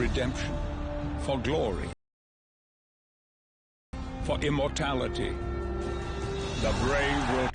redemption, for glory, for immortality. The brave will...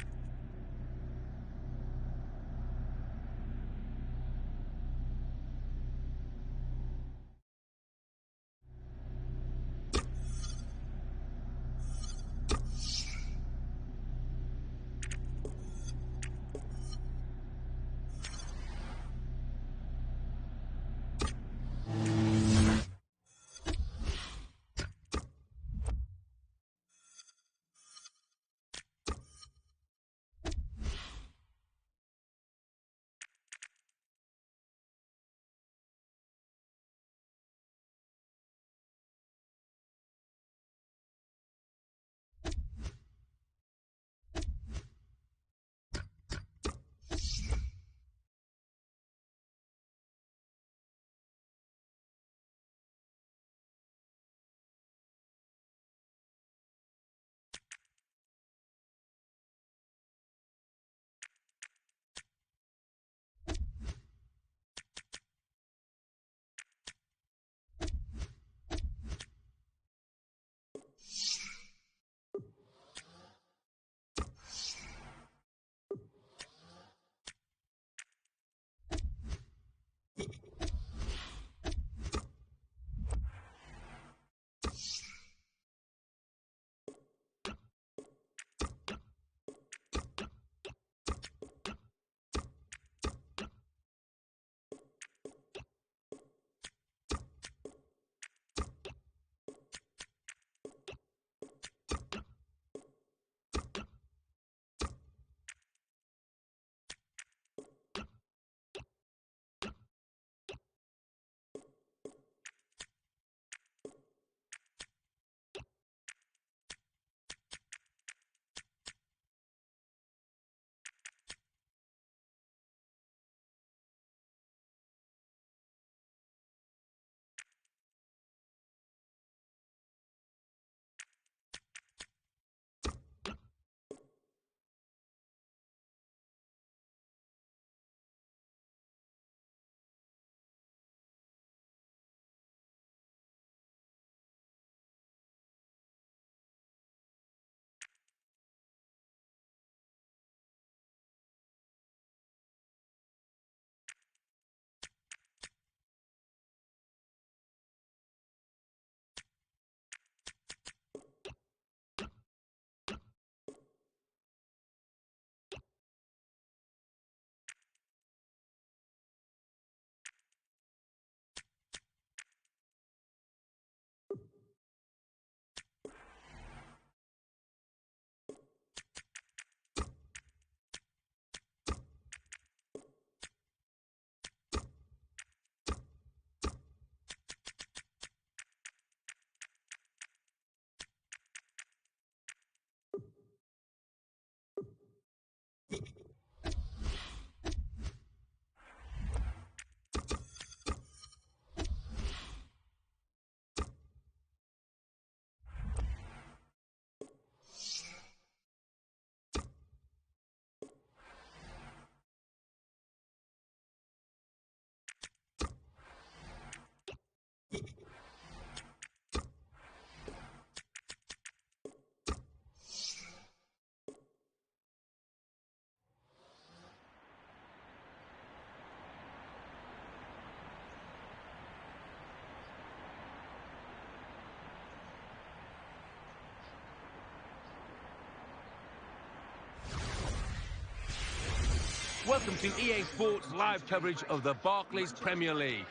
Welcome to EA Sports live coverage of the Barclays Premier League.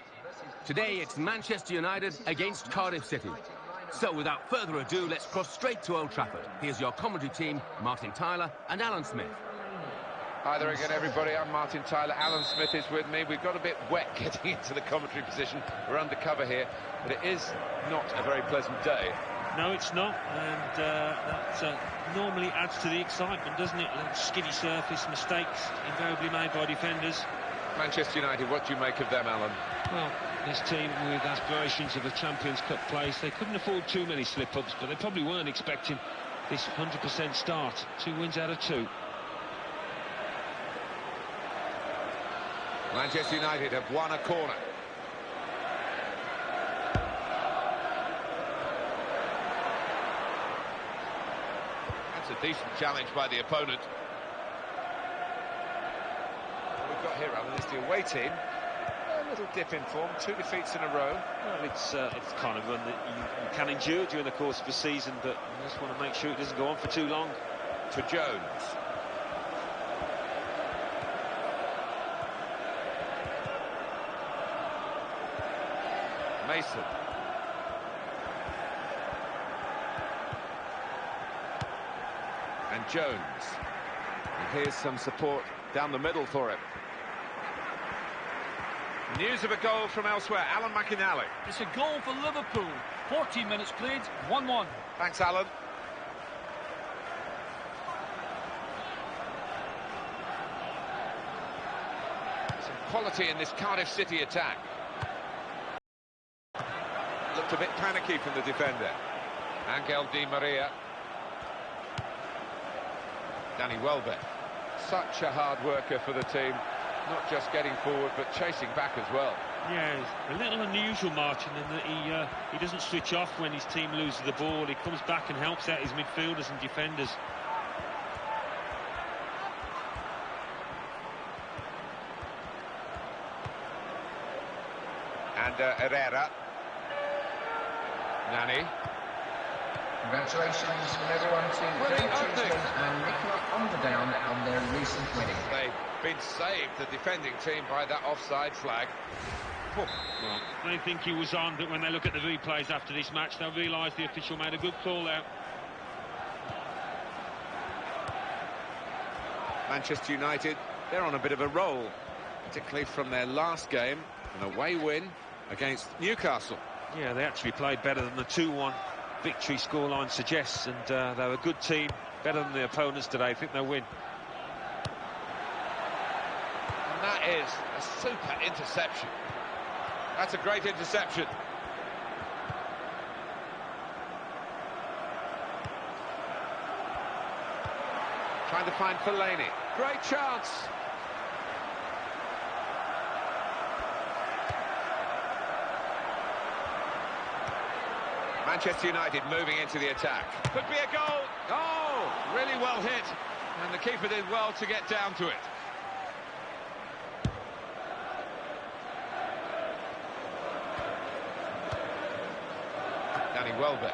Today it's Manchester United against Cardiff City. So without further ado, let's cross straight to Old Trafford. Here's your commentary team, Martin Tyler and Alan Smith. Hi there again, everybody. I'm Martin Tyler. Alan Smith is with me. We've got a bit wet getting into the commentary position. We're undercover here, but it is not a very pleasant day. No, it's not, and that normally adds to the excitement, doesn't it? A skinny surface, mistakes invariably made by defenders. Manchester United, what do you make of them, Alan? Well, this team with aspirations of a Champions Cup place, they couldn't afford too many slip-ups, but they probably weren't expecting this 100% start. 2 wins out of 2. Manchester United have won a corner. a decent challenge by the opponent. What we've got here, Alan, is the away team. A little dip in form, 2 defeats in a row. Well, it's kind of run that you can endure during the course of a season, but you just want to make sure it doesn't go on for too long. To Jones. Mason. And Jones. And here's some support down the middle for him. News of a goal from elsewhere. Alan McInally. It's a goal for Liverpool. 14 minutes played, 1-1. Thanks, Alan. Some quality in this Cardiff City attack. Looked a bit panicky from the defender. Angel Di Maria. Danny Welbeck. Such a hard worker for the team. Not just getting forward, but chasing back as well. Yeah, it's a little unusual, Martin, in that he doesn't switch off when his team loses the ball. He comes back and helps out his midfielders and defenders. And Herrera. Nani. Congratulations from everyone to Brilliant Dave opening. Cheeseman and Nicola Onderdown on their recent winning. They've been saved, the defending team, by that offside flag. Well, they think he was on, but when they look at the replays after this match, they'll realise the official made a good call out. Manchester United, they're on a bit of a roll, particularly from their last game, an away win against Newcastle. Yeah, they actually played better than the 2-1 victory scoreline suggests, and they're a good team, better than the opponents today. I think they'll win. And that is a super interception. That's a great interception. Trying to find Fellaini. Great chance. Manchester United moving into the attack. Could be a goal. Oh, really well hit. And the keeper did well to get down to it. Danny Welbeck.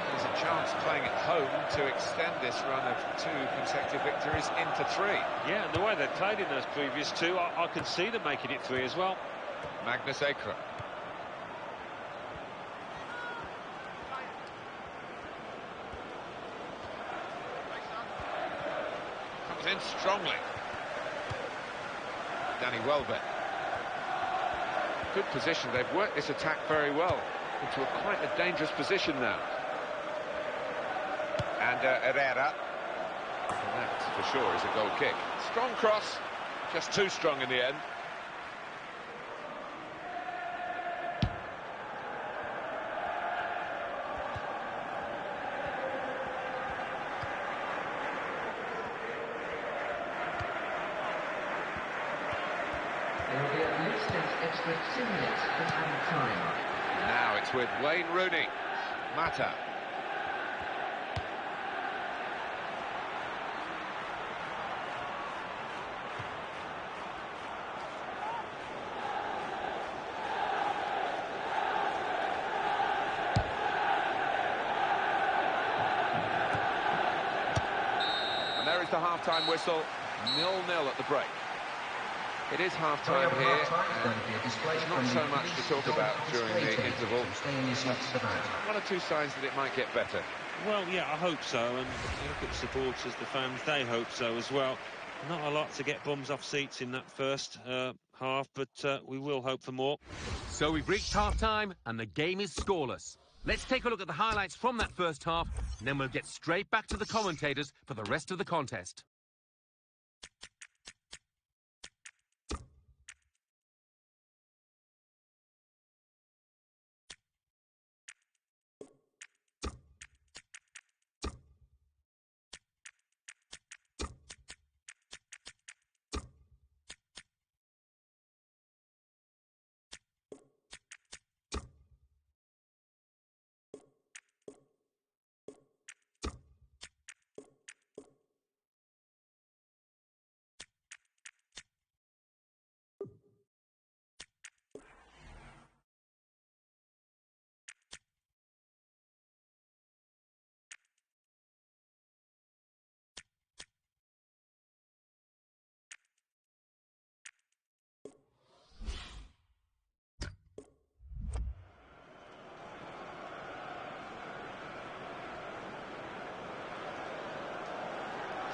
There's a chance playing at home to extend this run of 2 consecutive victories into 3. Yeah, and the way they played in those previous 2, I can see them making it 3 as well. Magnus Ekra. Comes in strongly. Danny Welbeck. Good position. They've worked this attack very well into quite a dangerous position now. And Herrera. And that, for sure, is a goal kick. Strong cross, just too strong in the end. There will be at least an extra 2 minutes of added time. Now it's with Wayne Rooney. Mata. And there is the half-time whistle. 0-0 at the break. It is half-time here, and there's not so much to talk about during the interval. One or two signs that it might get better. Well, yeah, I hope so, and you look at the supporters, the fans, they hope so as well. Not a lot to get bums off seats in that first half, but we will hope for more. So we've reached half-time, and the game is scoreless. Let's take a look at the highlights from that first half, and then we'll get straight back to the commentators for the rest of the contest.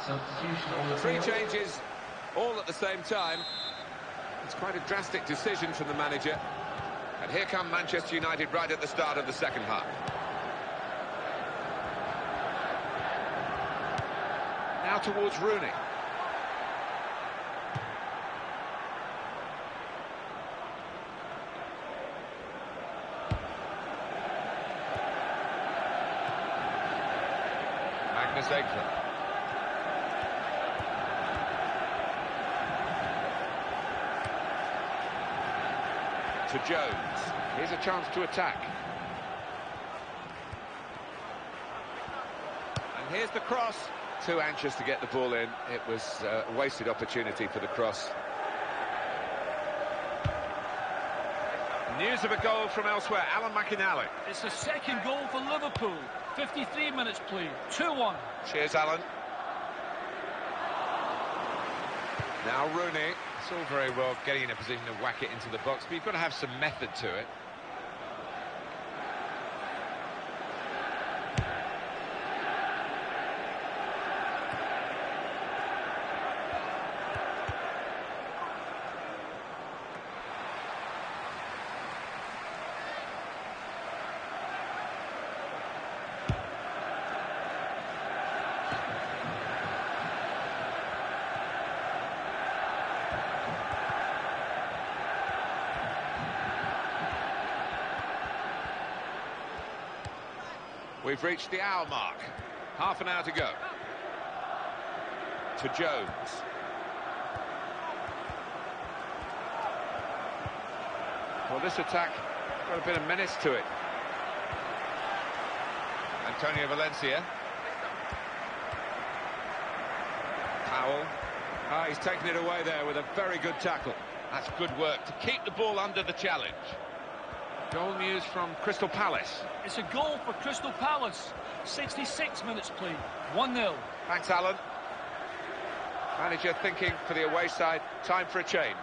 Substitution on the Three field. changes, all at the same time. It's quite a drastic decision from the manager. And here come Manchester United right at the start of the second half. Now towards Rooney. Magnus Ekman. To Jones. Here's a chance to attack. And here's the cross. Too anxious to get the ball in. It was a wasted opportunity for the cross. News of a goal from elsewhere. Alan McInally. It's the second goal for Liverpool. 53 minutes played. 2-1. Cheers, Alan. Now Rooney. It's all very well getting in a position to whack it into the box, but you've got to have some method to it. We've reached the hour mark. Half an hour to go. To Jones. Well, this attack got a bit of menace to it. Antonio Valencia. Powell. Ah, he's taken it away there with a very good tackle. That's good work to keep the ball under the challenge. Goal news from Crystal Palace. It's a goal for Crystal Palace. 66 minutes played. 1-0. Thanks, Alan. Manager thinking for the away side, time for a change.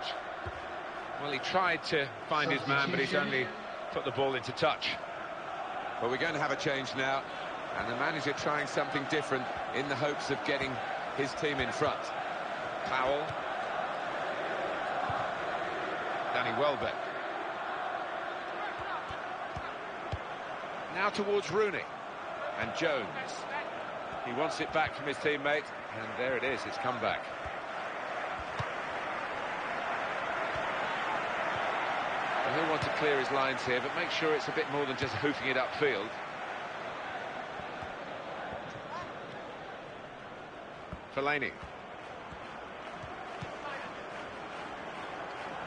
Well, he tried to find his man, but he's only put the ball into touch. Well, we're going to have a change now, and the manager trying something different in the hopes of getting his team in front. Powell. Danny Welbeck. Now towards Rooney. And Jones. He wants it back from his teammate, and there it is, it's come back. Well, he'll want to clear his lines here, but make sure it's a bit more than just hoofing it upfield. Fellaini.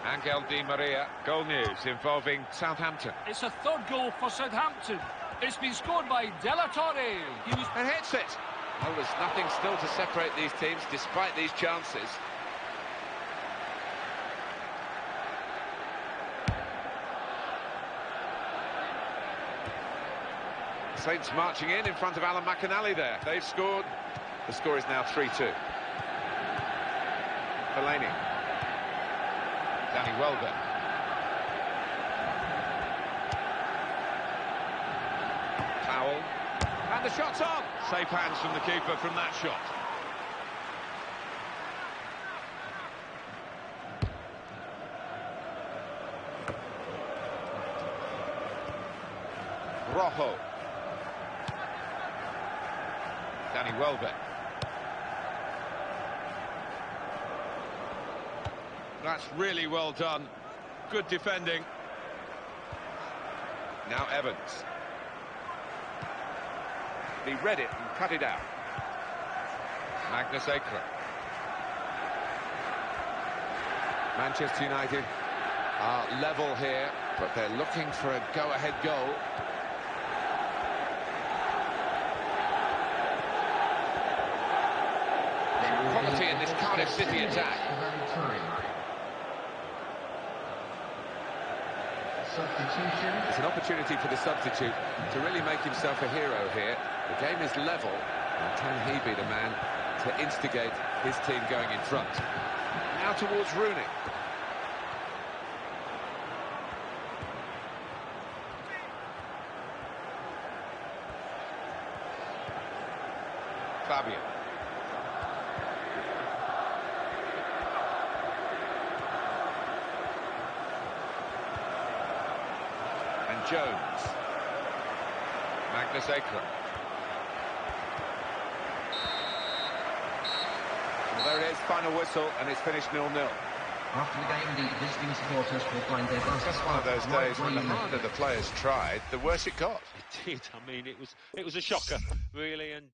Angel Di Maria. Goal news involving Southampton. It's a third goal for Southampton. It's been scored by De La Torre. He was... And hits it. Well, there's nothing still to separate these teams despite these chances. Saints marching in front of Alan McInally there. They've scored. The score is now 3-2. Fellaini. Danny Welbeck. Powell. And the shot's on. Safe hands from the keeper from that shot. Rojo. Danny Welbeck. That's really well done. Good defending. Now Evans. He read it and cut it out. Magnus Ekman. Manchester United are level here, but they're looking for a go-ahead goal. Quality in this Cardiff City attack. Substitution. It's an opportunity for the substitute to really make himself a hero here. The game is level, and can he be the man to instigate his team going in front? Now towards Rooney. Fabian. Jones. Magnus Ekram. Well, there it is, final whistle, and it's finished 0-0. After the game, the visiting supporters will find their It's just one of those days when the harder the players tried, the worse it got. It did. I mean, it was a shocker, really, and.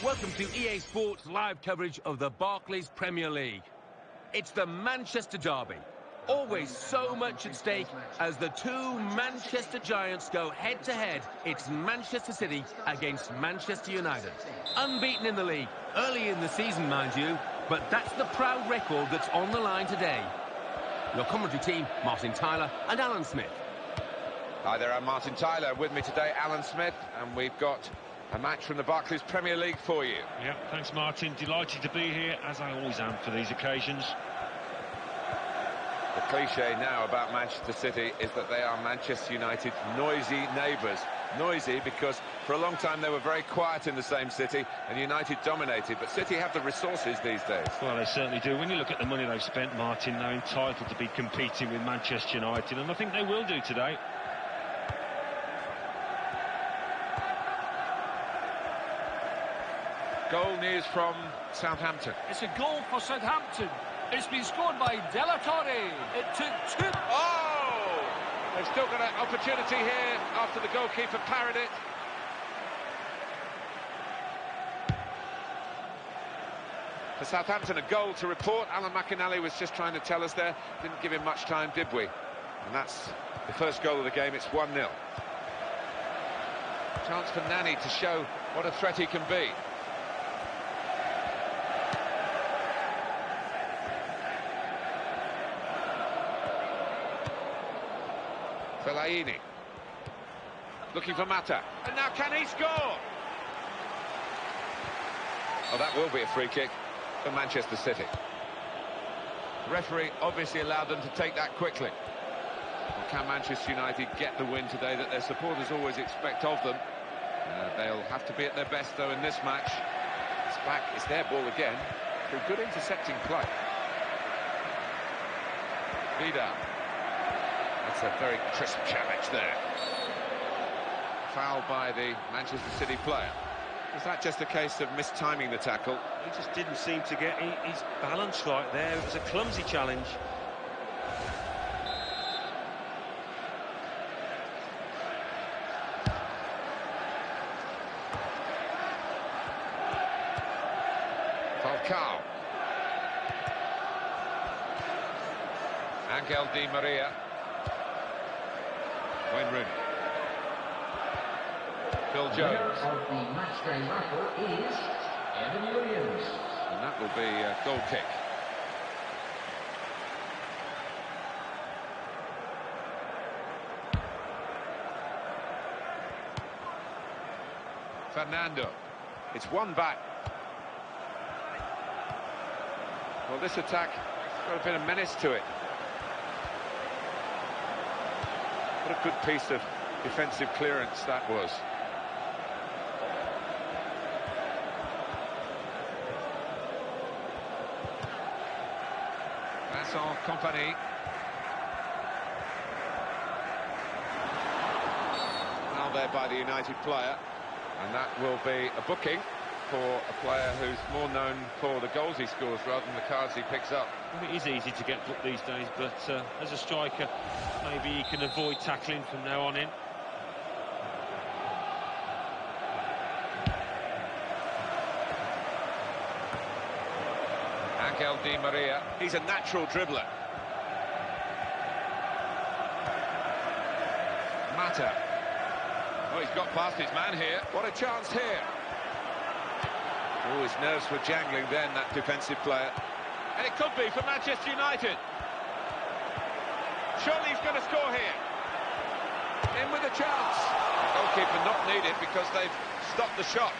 Welcome to EA Sports live coverage of the Barclays Premier League. It's the Manchester derby. Always so much at stake as the two Manchester giants go head-to-head. It's Manchester City against Manchester United. Unbeaten in the league, early in the season, mind you, but that's the proud record that's on the line today. Your commentary team, Martin Tyler and Alan Smith. Hi there, I'm Martin Tyler. With me today, Alan Smith, and we've got a match from the Barclays Premier League for you. Yeah, thanks, Martin. Delighted to be here, as I always am for these occasions. The cliche now about Manchester City is that they are Manchester United noisy neighbours. Noisy because for a long time they were very quiet in the same city and United dominated, but City have the resources these days. Well, they certainly do. When you look at the money they've spent, Martin, they're entitled to be competing with Manchester United, and I think they will do today. Goal news from Southampton. It's a goal for Southampton. It's been scored by De La Torre. It took two. Oh! They've still got an opportunity here after the goalkeeper parried it. For Southampton, a goal to report. Alan McInally was just trying to tell us there. Didn't give him much time, did we? And that's the first goal of the game. It's 1-0. Chance for Nani to show what a threat he can be. Fellaini looking for Mata, and now can he score? Oh, that will be a free kick for Manchester City. The referee obviously allowed them to take that quickly. Well, can Manchester United get the win today that their supporters always expect of them? They'll have to be at their best though in this match. It's back, it's their ball again through good intercepting play. Vidal. That's a very crisp challenge there. Foul by the Manchester City player. Was that just a case of mistiming the tackle? He just didn't seem to get his balance right there. It was a clumsy challenge. Falcao. Angel Di Maria. Wayne Rooney. Phil Jones. Of the matchday rifle is Evan Williams. And that will be a goal kick. Fernando. It's one back. Well, this attack has got a bit of menace to it. What a good piece of defensive clearance that was. Vincent Kompany. Now there by the United player. And that will be a booking for a player who's more known for the goals he scores rather than the cards he picks up. Well, it is easy to get booked these days, but as a striker, maybe he can avoid tackling from now on in. Angel Di Maria, he's a natural dribbler. Mata. Oh, he's got past his man here. What a chance here. Oh, his nerves were jangling then, that defensive player. And it could be for Manchester United. Surely he's going to score here. In with a chance. Goalkeeper not needed because they've stopped the shot.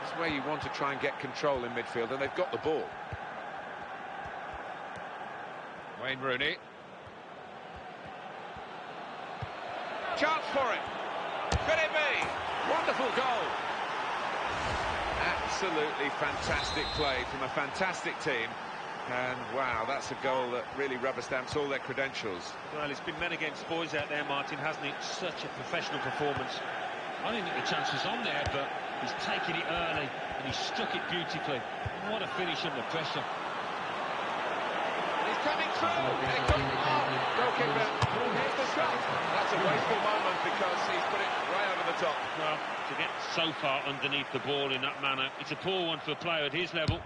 This is where you want to try and get control in midfield, and they've got the ball. Wayne Rooney. Chance for it. Could it be? Wonderful goal. Absolutely fantastic play from a fantastic team. And wow, that's a goal that really rubber stamps all their credentials. Well, it's been men against boys out there, Martin, hasn't it? Such a professional performance. I didn't think the chance was on there, but he's taken it early and he struck it beautifully. What a finish under pressure. He's coming through. They couldn't. Oh, goalkeeper. Here's the shot. That's a wasteful moment because he's put it way over the top. Well, to get so far underneath the ball in that manner, it's a poor one for a player at his level.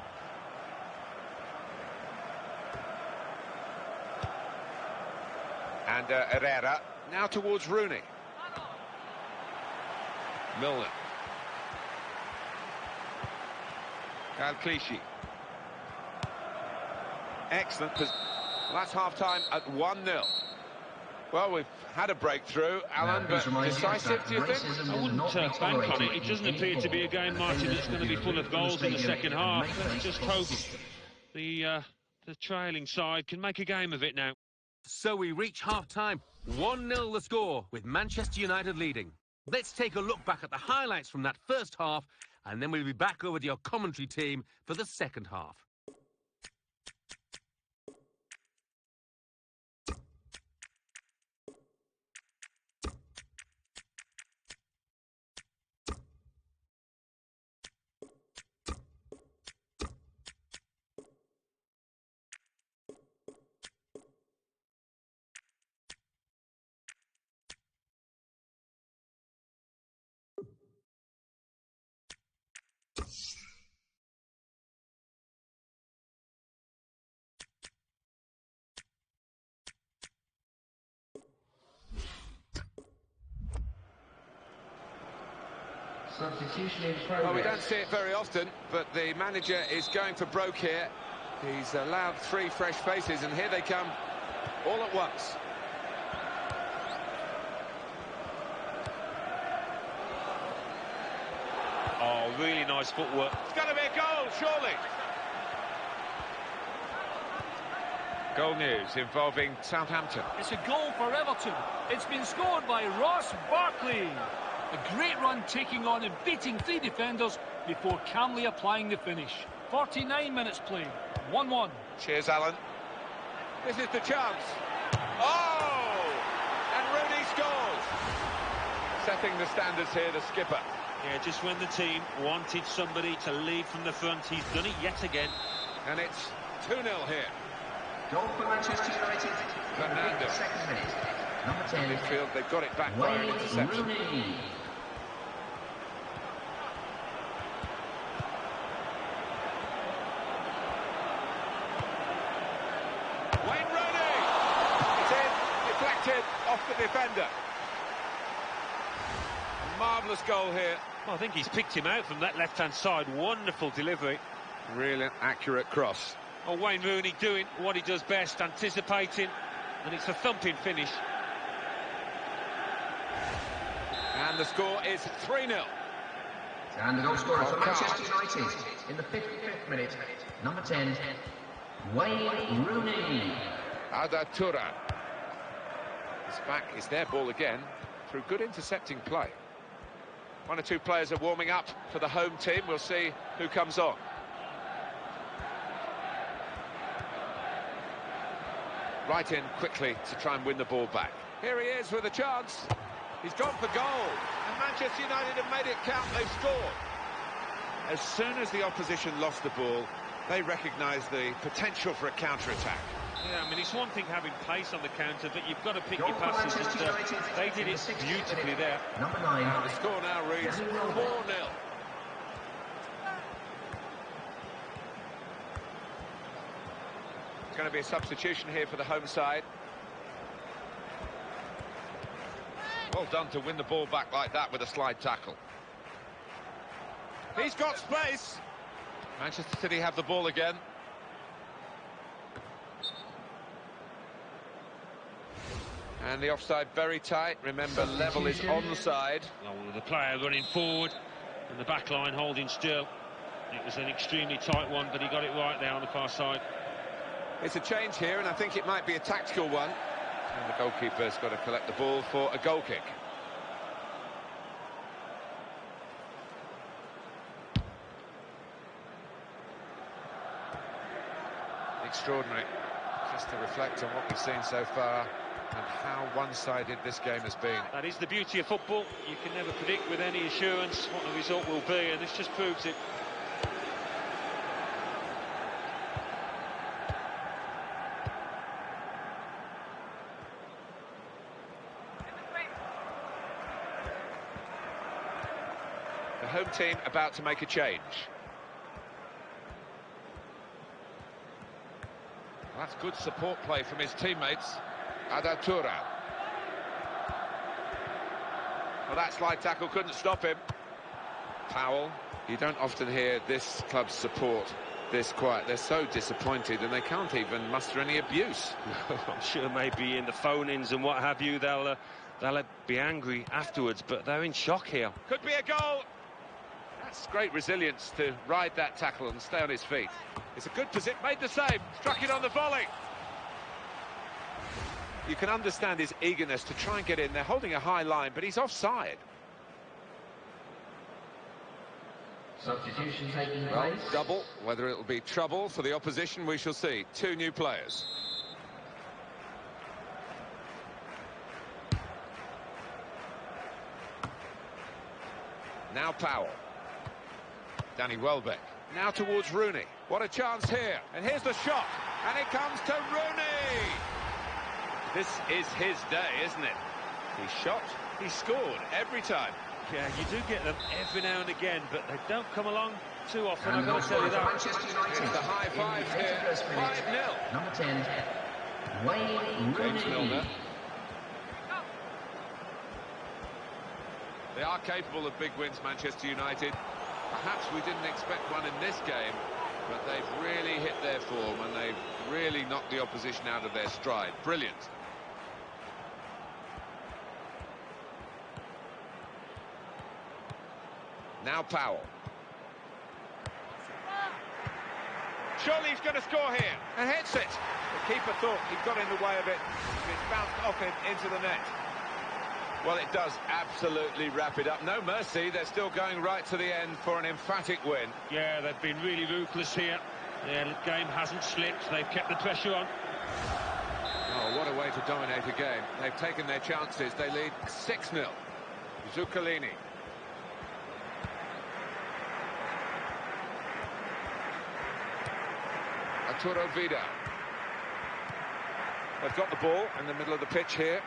And Herrera now towards Rooney. Milner. Clichy. Excellent. That's half-time at 1-0. Well, we've had a breakthrough, Alan, but decisive, do you think? I wouldn't bank on it. It doesn't appear to be a game, Martin, that's going to be full of goals in the second half. Let's just hope the trailing side can make a game of it now. So we reach half-time. 1-0 the score, with Manchester United leading. Let's take a look back at the highlights from that first half, and then we'll be back over to your commentary team for the second half. Substitution in progress. Well, we don't see it very often, but the manager is going for broke here. He's allowed 3 fresh faces, and here they come all at once. Oh, really nice footwork. It's going to be a goal, surely. Goal news involving Southampton. It's a goal for Everton. It's been scored by Ross Barkley. A great run taking on and beating 3 defenders before calmly applying the finish. 49 minutes played. 1-1. Cheers, Alan. This is the chance. Oh! And Rooney scores. Setting the standards here, the skipper. Yeah, just when the team wanted somebody to lead from the front, he's done it yet again. And it's 2-0 here. Goal for Manchester United. Fernando. Second minute. Number 10. Midfield, they've got it back by an interception. Rooney. Wayne Rooney! It's in, deflected off the defender. Marvellous goal here. Well, I think he's picked him out from that left-hand side. Wonderful delivery. Really accurate cross. Oh, Wayne Rooney doing what he does best, anticipating, and it's a thumping finish. And the score is 3-0. And the goal scorer for Manchester United in the 55th minute. Number 10, Wayne Rooney. Ada Turan. It's back, it's their ball again, through good intercepting play. 1 or 2 players are warming up for the home team. We'll see who comes on. Right in quickly to try and win the ball back. Here he is with a chance. He's gone for goal. And Manchester United have made it count. They've scored. As soon as the opposition lost the ball, they recognised the potential for a counter-attack. Yeah, I mean, it's one thing having pace on the counter, but you've got to pick your passes, and they did it beautifully there. Number 9. And the score now reads 4-0. It's going to be a substitution here for the home side. Well done to win the ball back like that with a slide tackle. He's got space. Manchester City have the ball again. And the offside very tight. Remember, level is onside. Oh, the player running forward and the back line holding still. It was an extremely tight one, but he got it right there on the far side. It's a change here, and I think it might be a tactical one. And the goalkeeper's got to collect the ball for a goal kick. Extraordinary. Just to reflect on what we've seen so far and how one-sided this game has been. That is the beauty of football. You can never predict with any assurance what the result will be, and this just proves it. The home team about to make a change. That's good support play from his teammates. Adatura. Well, that slide tackle couldn't stop him. Foul. You don't often hear this club's support this quiet. They're so disappointed and they can't even muster any abuse. I'm sure maybe in the phone-ins and what have you, they'll be angry afterwards, but they're in shock here. Could be a goal. That's great resilience to ride that tackle and stay on his feet. It's a good position. Made the save. Struck it on the volley. You can understand his eagerness to try and get in. They're holding a high line, but he's offside. Substitution taking Well, place. double. Whether it'll be trouble for the opposition, we shall see. Two new players. Now Powell. Danny Welbeck. Now towards Rooney. What a chance here. And here's the shot. And it comes to Rooney. This is his day, isn't it? He shot, he scored every time. Yeah, you do get them every now and again, but they don't come along too often, And I've got to tell you that. Manchester United. It's the high fives here. 5-0. Number 10, Wayne James Milner. Rooney. They are capable of big wins, Manchester United. Perhaps we didn't expect one in this game, but they've really hit their form and they've really knocked the opposition out of their stride. Brilliant. Now Powell. Surely he's going to score here. And hits it. The keeper thought he got in the way of it. It's bounced off him into the net. Well, it does absolutely wrap it up. No mercy. They're still going right to the end for an emphatic win. Yeah, they've been really ruthless here. Their game hasn't slipped. They've kept the pressure on. Oh, what a way to dominate a game. They've taken their chances. They lead 6-0. Zuccolini. Arturo Vida. They've got the ball in the middle of the pitch here.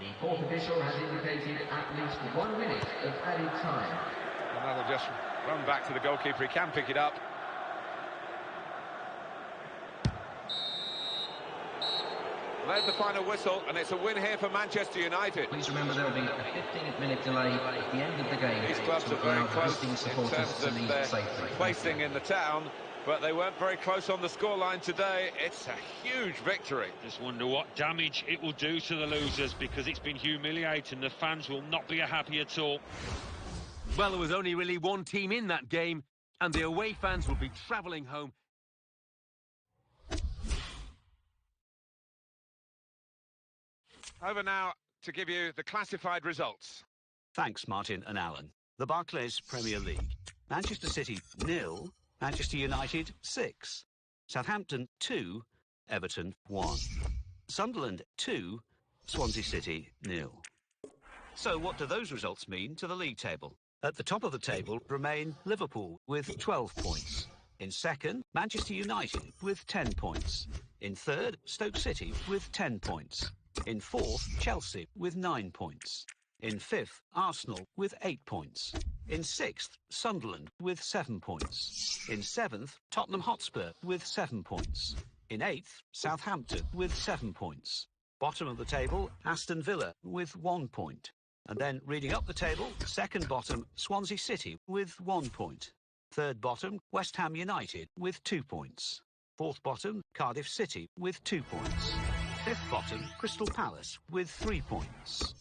The fourth official has indicated at least 1 minute of added time. And they'll just run back to the goalkeeper. He can pick it up. There's the final whistle, and it's a win here for Manchester United. Please remember there will be a 15-minute delay at the end of the game. These clubs to are very allow close visiting in supporters terms to of leave their safely. placing in the town, but they weren't very close on the scoreline today. It's a huge victory. Just wonder what damage it will do to the losers, because it's been humiliating. The fans will not be happy at all. Well, there was only really one team in that game, and the away fans will be travelling home. Over now to give you the classified results. Thanks, Martin and Alan. The Barclays Premier League. Manchester City 0, Manchester United 6, Southampton 2, Everton 1, Sunderland 2, Swansea City 0. So what do those results mean to the league table? At the top of the table remain Liverpool with 12 points. In second, Manchester United with 10 points. In third, Stoke City with 10 points. In fourth, Chelsea with 9 points. In fifth, Arsenal with 8 points. In sixth, Sunderland with 7 points. In seventh, Tottenham Hotspur with 7 points. In eighth, Southampton with 7 points. Bottom of the table, Aston Villa with 1 point. And then reading up the table, second bottom, Swansea City with 1 point. Third bottom, West Ham United with 2 points. Fourth bottom, Cardiff City with 2 points. Fifth bottom, Crystal Palace with 3 points.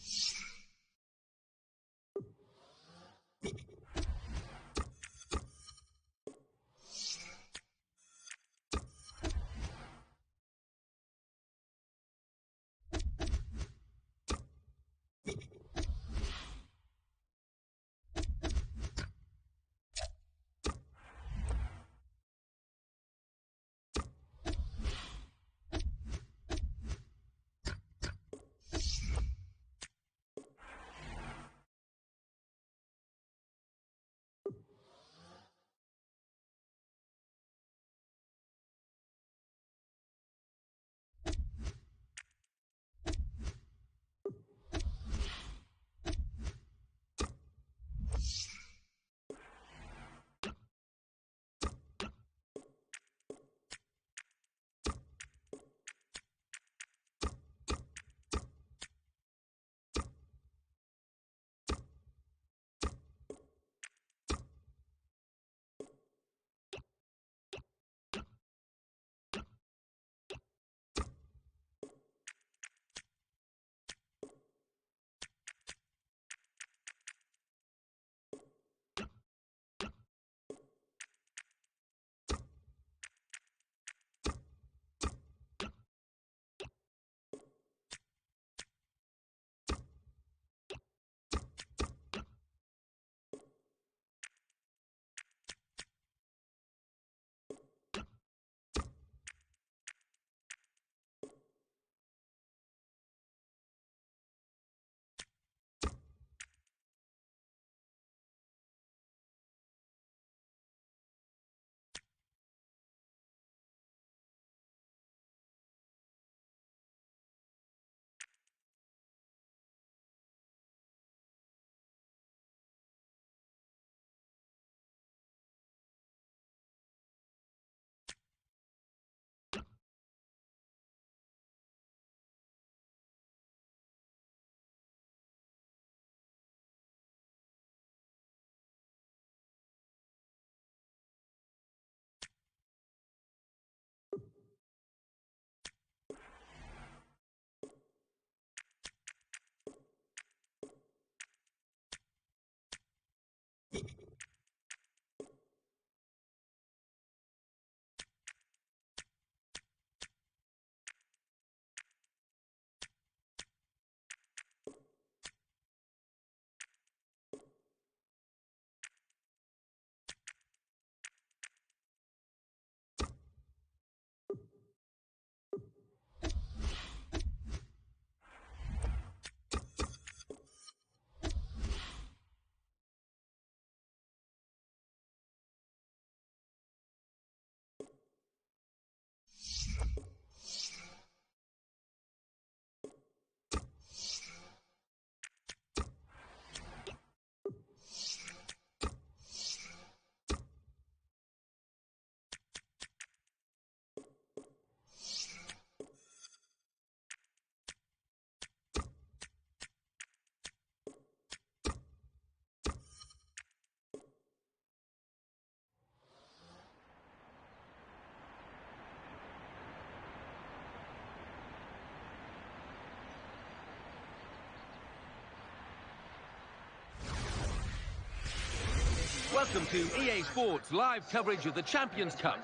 Welcome to EA Sports live coverage of the Champions Cup.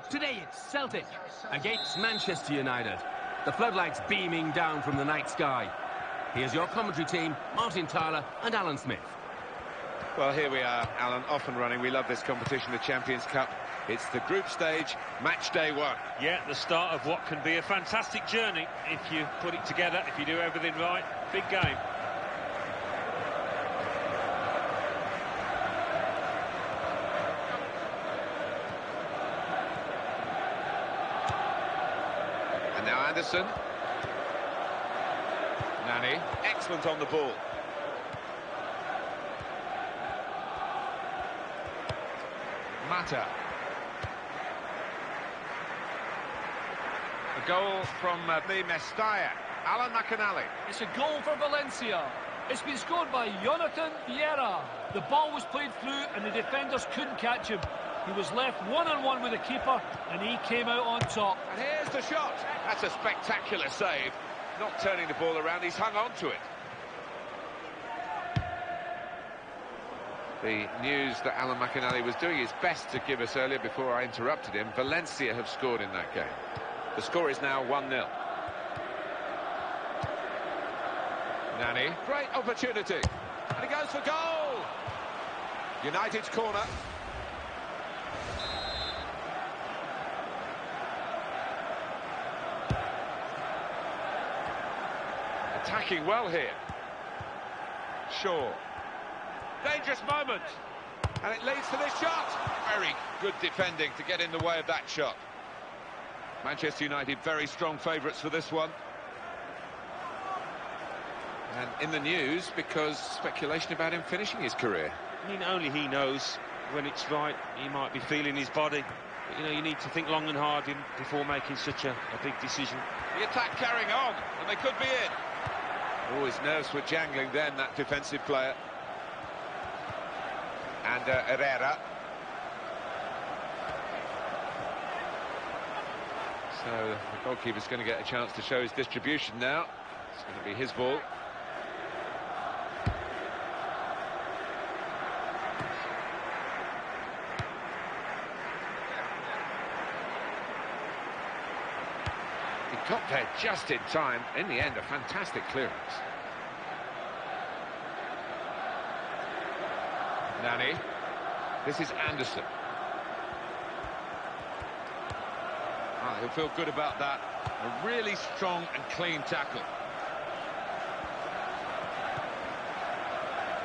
Today it's Celtic against Manchester United. The floodlights beaming down from the night sky. Here's your commentary team, Martin Tyler and Alan Smith. Well, here we are, Alan, off and running. We love this competition, the Champions Cup. It's the group stage, match day 1. Yeah, the start of what can be a fantastic journey if you put it together, if you do everything right. Big game. And now Anderson. Nani, excellent on the ball. Mata. A goal from the Mestalla. Alan McAnally. It's a goal for Valencia. It's been scored by Jonathan Vieira. The ball was played through and the defenders couldn't catch him. He was left one-on-one with the keeper and he came out on top. And here's the shot. That's a spectacular save. Not turning the ball around, he's hung on to it. The news that Alan McAnally was doing his best to give us earlier before I interrupted him. Valencia have scored in that game. The score is now 1-0. Nani, great opportunity. And he goes for goal! United's corner. Attacking well here. Shaw. Dangerous moment. And it leads to this shot. Very good defending to get in the way of that shot. Manchester United very strong favourites for this one. And in the news because speculation about him finishing his career. I mean, only he knows when it's right. He might be feeling his body. But, you know, you need to think long and hard before making such a big decision. The attack carrying on, and they could be in. Oh, his nerves were jangling then, that defensive player. And Herrera. So the goalkeeper's going to get a chance to show his distribution now. It's going to be his ball. He got there just in time. In the end, a fantastic clearance. Nani. This is Anderson. Oh, he'll feel good about that. A really strong and clean tackle.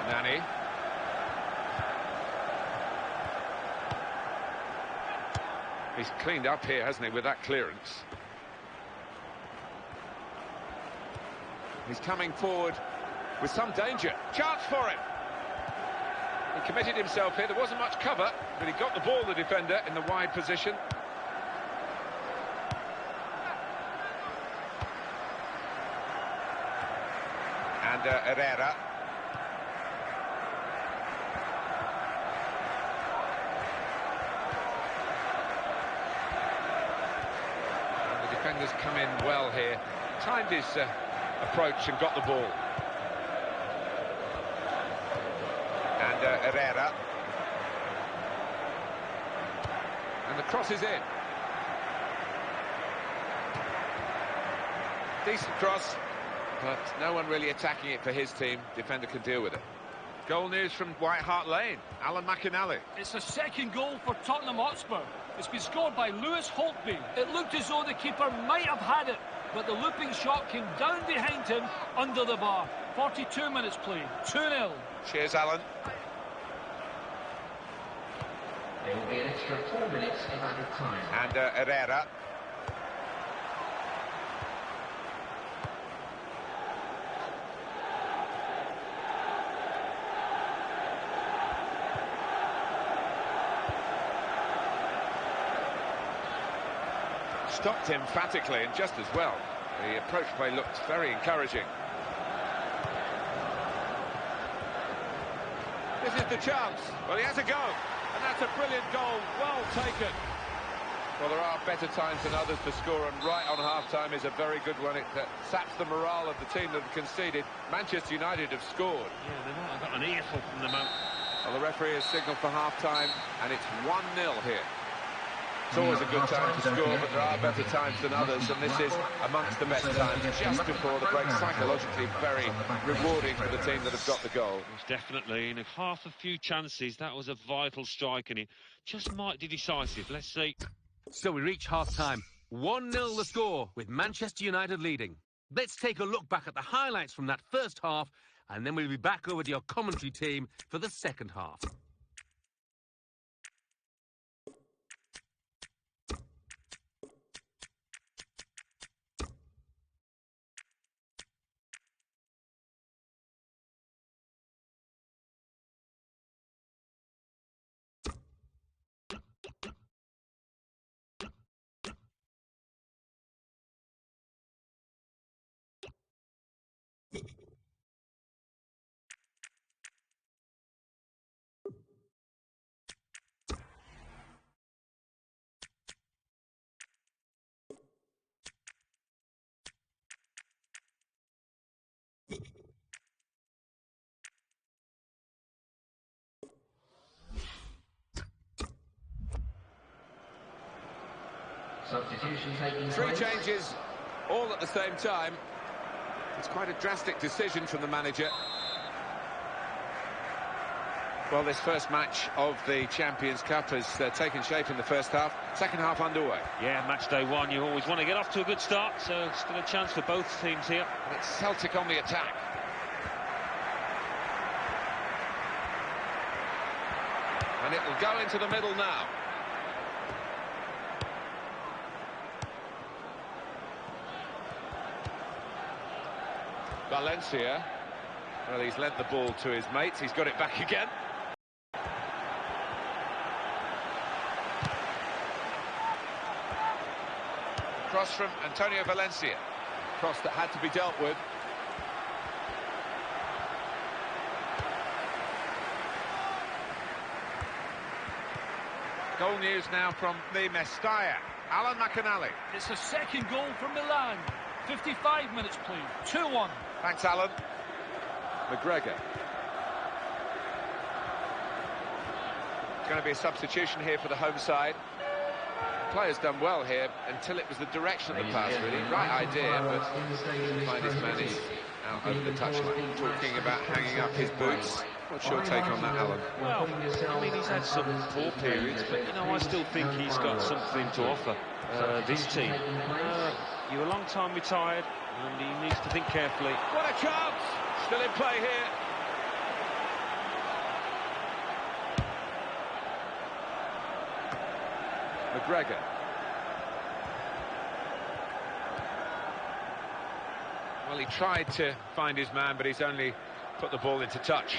Nani. He's cleaned up here, hasn't he, with that clearance. He's coming forward with some danger. Chance for him. He committed himself here. There wasn't much cover, but he got the ball, the defender, in the wide position. And Herrera. And the defenders come in well here. Timed his approach and got the ball. And Herrera. And the cross is in. Decent cross, but no one really attacking it for his team. Defender can deal with it. Goal news from White Hart Lane. Alan McInally. It's a second goal for Tottenham Hotspur. It's been scored by Lewis Holtby. It looked as though the keeper might have had it, but the looping shot came down behind him under the bar. 42 minutes played, 2-0. Cheers, Alan. There will be an extra 4 minutes of added time. And Herrera. Stopped emphatically and just as well. The approach play looked very encouraging. This is the chance. Well, he has a go. And that's a brilliant goal. Well taken. Well, there are better times than others to score, and right on half-time is a very good one. It saps the morale of the team that have conceded. Manchester United have scored. Yeah, they might have got an earful from the moment. Well, the referee has signalled for half-time, and it's 1-0 here. It's always a good time to score, but there are better times than others, and this is amongst the best times. Just before the break, psychologically very rewarding for the team that have got the goal. Most definitely, in half a few chances, that was a vital strike, and it just might be decisive. Let's see. So we reach half-time. 1-0 the score, with Manchester United leading. Let's take a look back at the highlights from that first half, and then we'll be back over to your commentary team for the second half. Substitution taking Three place. changes, all at the same time. It's quite a drastic decision from the manager. Well, this first match of the Champions Cup has taken shape in the first half. Second half underway. Yeah, match day one, you always want to get off to a good start, so still a chance for both teams here. And it's Celtic on the attack. And it will go into the middle now. Valencia. Well, he's lent the ball to his mates. He's got it back again. Cross from Antonio Valencia. Cross that had to be dealt with. Goal news now from the Mestalla. Alan McInally. It's a second goal for Milan. 55 minutes played, 2-1. Thanks, Alan. McGregor. It's going to be a substitution here for the home side. The player's done well here until it was the direction of the pass, really. Right idea, but couldn't find his man out over the touchline. Talking about hanging up his boots. What's your take on that, Alan? Well, I mean, he's had some poor periods, but, you know, I still think he's got something to offer this team. You're a long time retired, and he needs to think carefully. What a chance! Still in play here. McGregor. Well, he tried to find his man, but he's only put the ball into touch.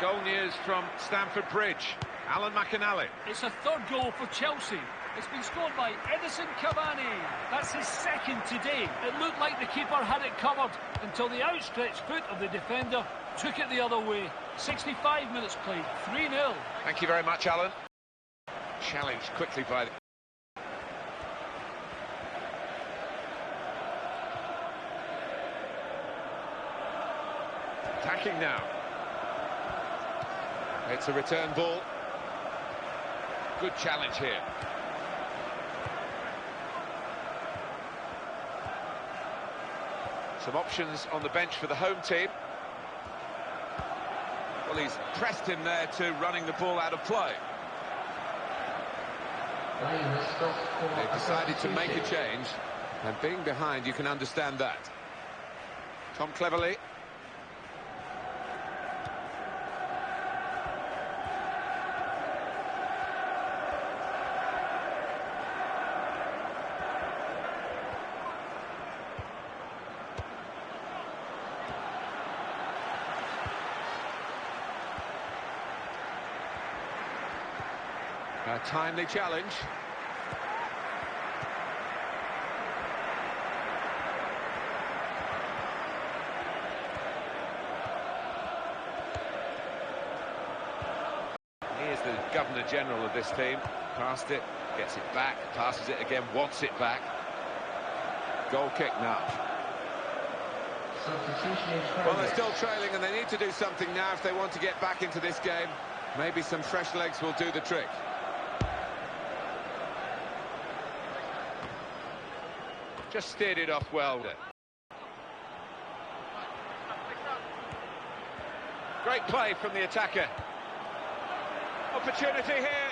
Goal news from Stamford Bridge. Alan McInally. It's a third goal for Chelsea. It's been scored by Edison Cavani. That's his second today. It looked like the keeper had it covered until the outstretched foot of the defender took it the other way. 65 minutes played, 3-0. Thank you very much, Alan. Challenged quickly by the... Attacking now. It's a return ball. Good challenge here. Some options on the bench for the home team. Well, he's pressed him there to running the ball out of play. They've decided to make a change, and being behind, you can understand that. Tom Cleverley. A timely challenge. He is the Governor-General of this team. Passed it, gets it back, passes it again, wants it back. Goal kick now. Well, they're still trailing and they need to do something now if they want to get back into this game. Maybe some fresh legs will do the trick. Just steered it off well there. Great play from the attacker. Opportunity here.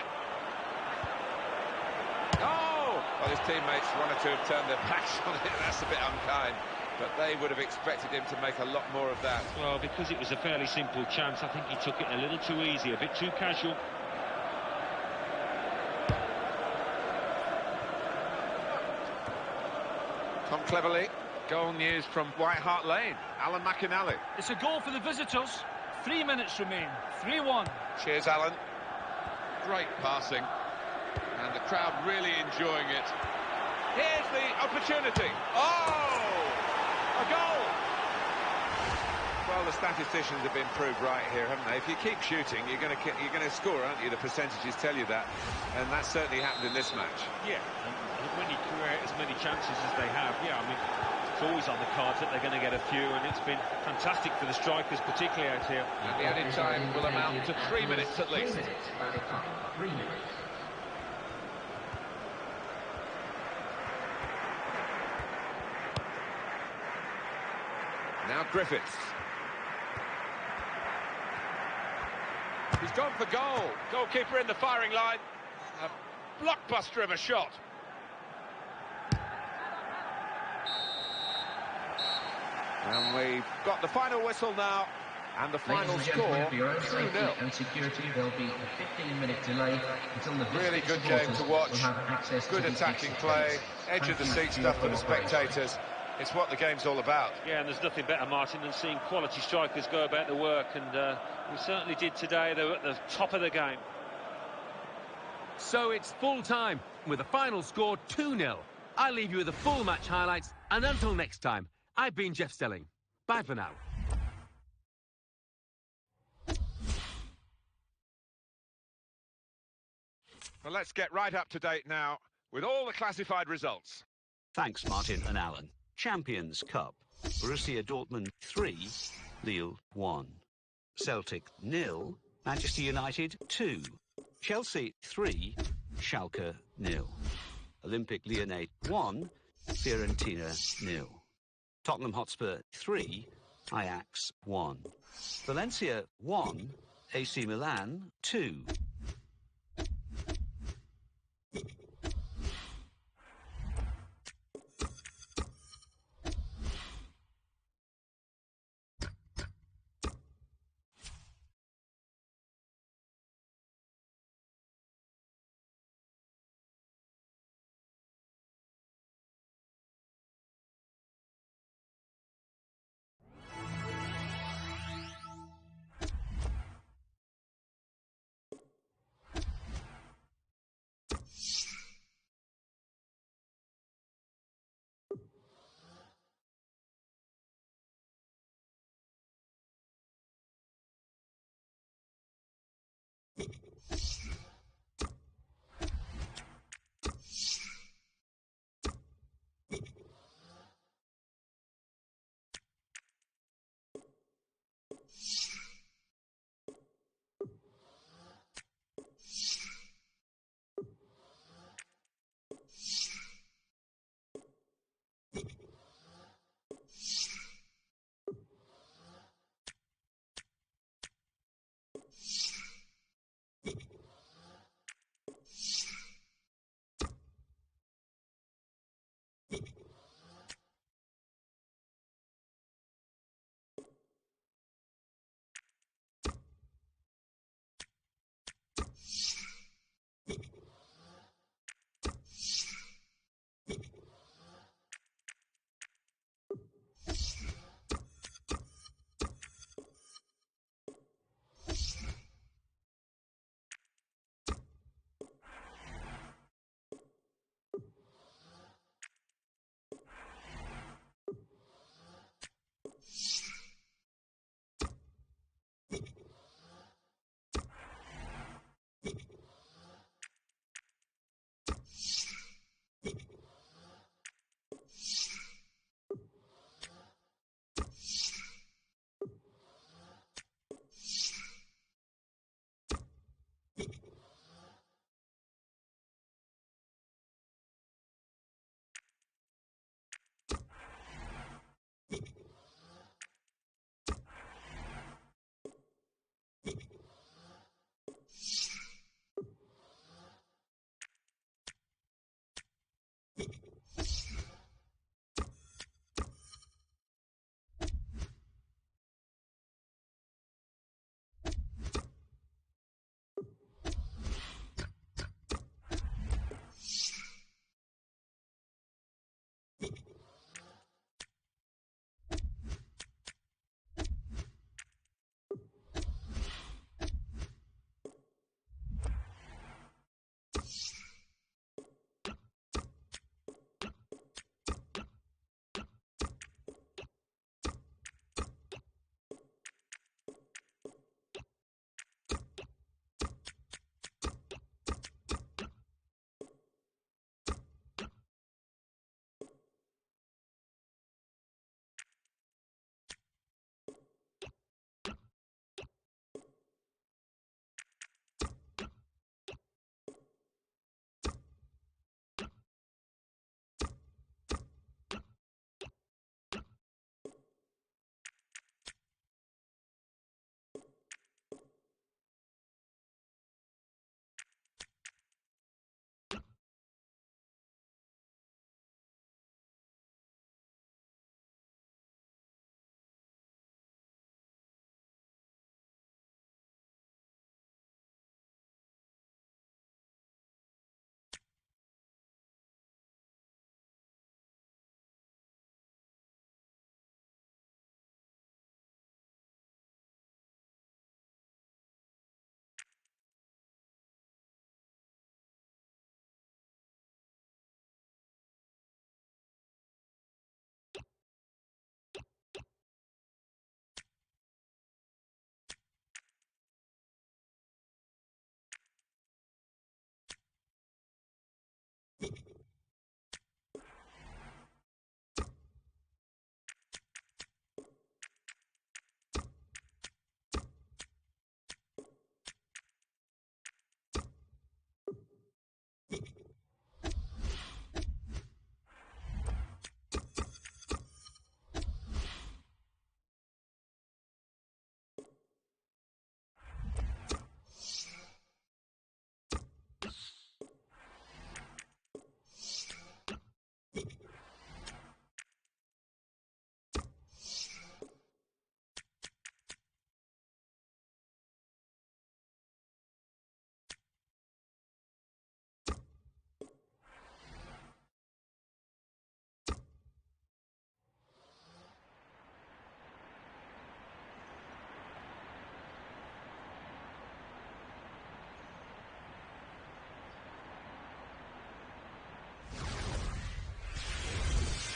Oh! Well, his teammates wanted to have turned their backs on it. That's a bit unkind. But they would have expected him to make a lot more of that. Well, because it was a fairly simple chance, I think he took it a little too easy, a bit too casual. Tom Cleverley. Goal news from White Hart Lane. Alan McInally. It's a goal for the visitors. 3 minutes remain. 3-1. Cheers, Alan. Great passing. And the crowd really enjoying it. Here's the opportunity. Oh! A goal! Well, the statisticians have been proved right here, haven't they? If you keep shooting, you're going to score, aren't you? The percentages tell you that. And that certainly happened in this match. Yeah, and when you create as many chances as they have, yeah, I mean, it's always on the cards that they're going to get a few, and it's been fantastic for the strikers, particularly out here. And the added time will amount to 3 minutes at least. 3 minutes. Now Griffiths. He's gone for goal. Goalkeeper in the firing line. A blockbuster of a shot. And we've got the final whistle now. And the final score, 2-0. And security, there'll be a 15-minute delay until the really good game to watch. Good attacking play. Edge of the seat stuff for the spectators. It's what the game's all about. Yeah, and there's nothing better, Martin, than seeing quality strikers go about the work, and we certainly did today. They were at the top of the game. So it's full time, with a final score 2-0. I'll leave you with the full match highlights, and until next time, I've been Jeff Stelling. Bye for now. Well, let's get right up to date now with all the classified results. Thanks, Martin and Alan. Champions Cup. Borussia Dortmund 3, Lille 1. Celtic 0, Manchester United 2. Chelsea 3, Schalke 0. Olympique Lyonnais 1, Fiorentina 0. Tottenham Hotspur 3, Ajax 1. Valencia 1, AC Milan 2.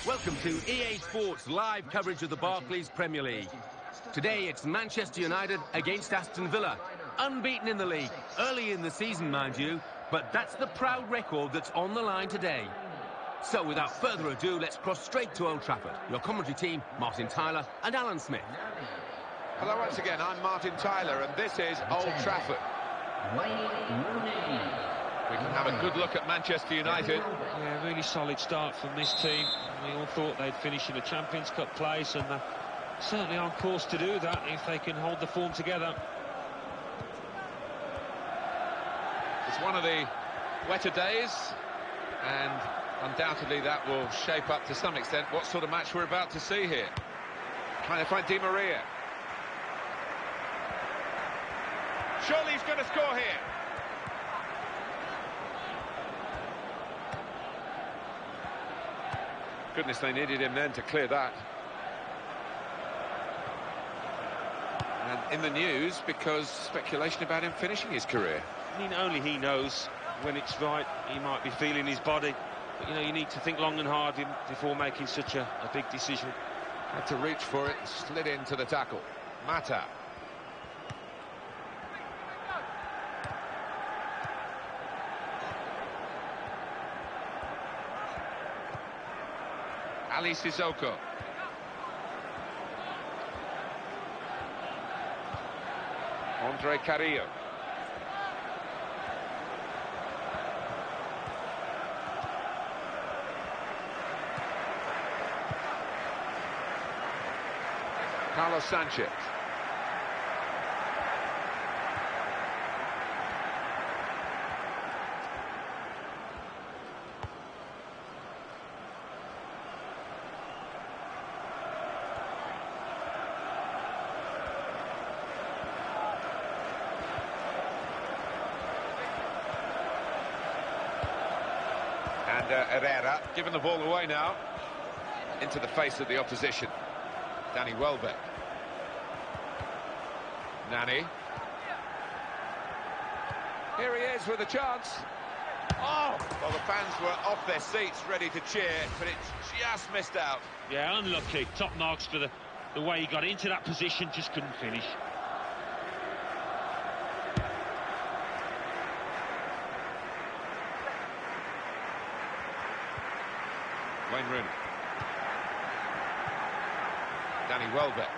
Welcome to EA Sports live coverage of the Barclays Premier League. Today it's Manchester United against Aston Villa. Unbeaten in the league, early in the season mind you, but that's the proud record that's on the line today. So without further ado, let's cross straight to Old Trafford. Your commentary team, Martin Tyler and Alan Smith. Hello once again, I'm Martin Tyler and this is Old Trafford. We can have a good look at Manchester United. Yeah, really solid start from this team. We all thought they'd finish in a Champions Cup place, and they're certainly on course to do that if they can hold the form together. It's one of the wetter days, and undoubtedly that will shape up to some extent what sort of match we're about to see here. Trying to find Di Maria. Surely he's going to score here. Goodness, they needed him then to clear that. And in the news because speculation about him finishing his career. I mean, only he knows when it's right. He might be feeling his body. But, you know, you need to think long and hard before making such a big decision. Had to reach for it, slid into the tackle. Mata. Ali Sissoko. Andre Carrillo. Carlos Sanchez. And Herrera giving the ball away now into the face of the opposition. Danny Welbeck. Nani. Here he is with a chance. Oh! Well, the fans were off their seats ready to cheer, but it just missed out. Yeah, unlucky. Top marks for the way he got into that position, just couldn't finish. Wayne Rooney. Danny Welbeck.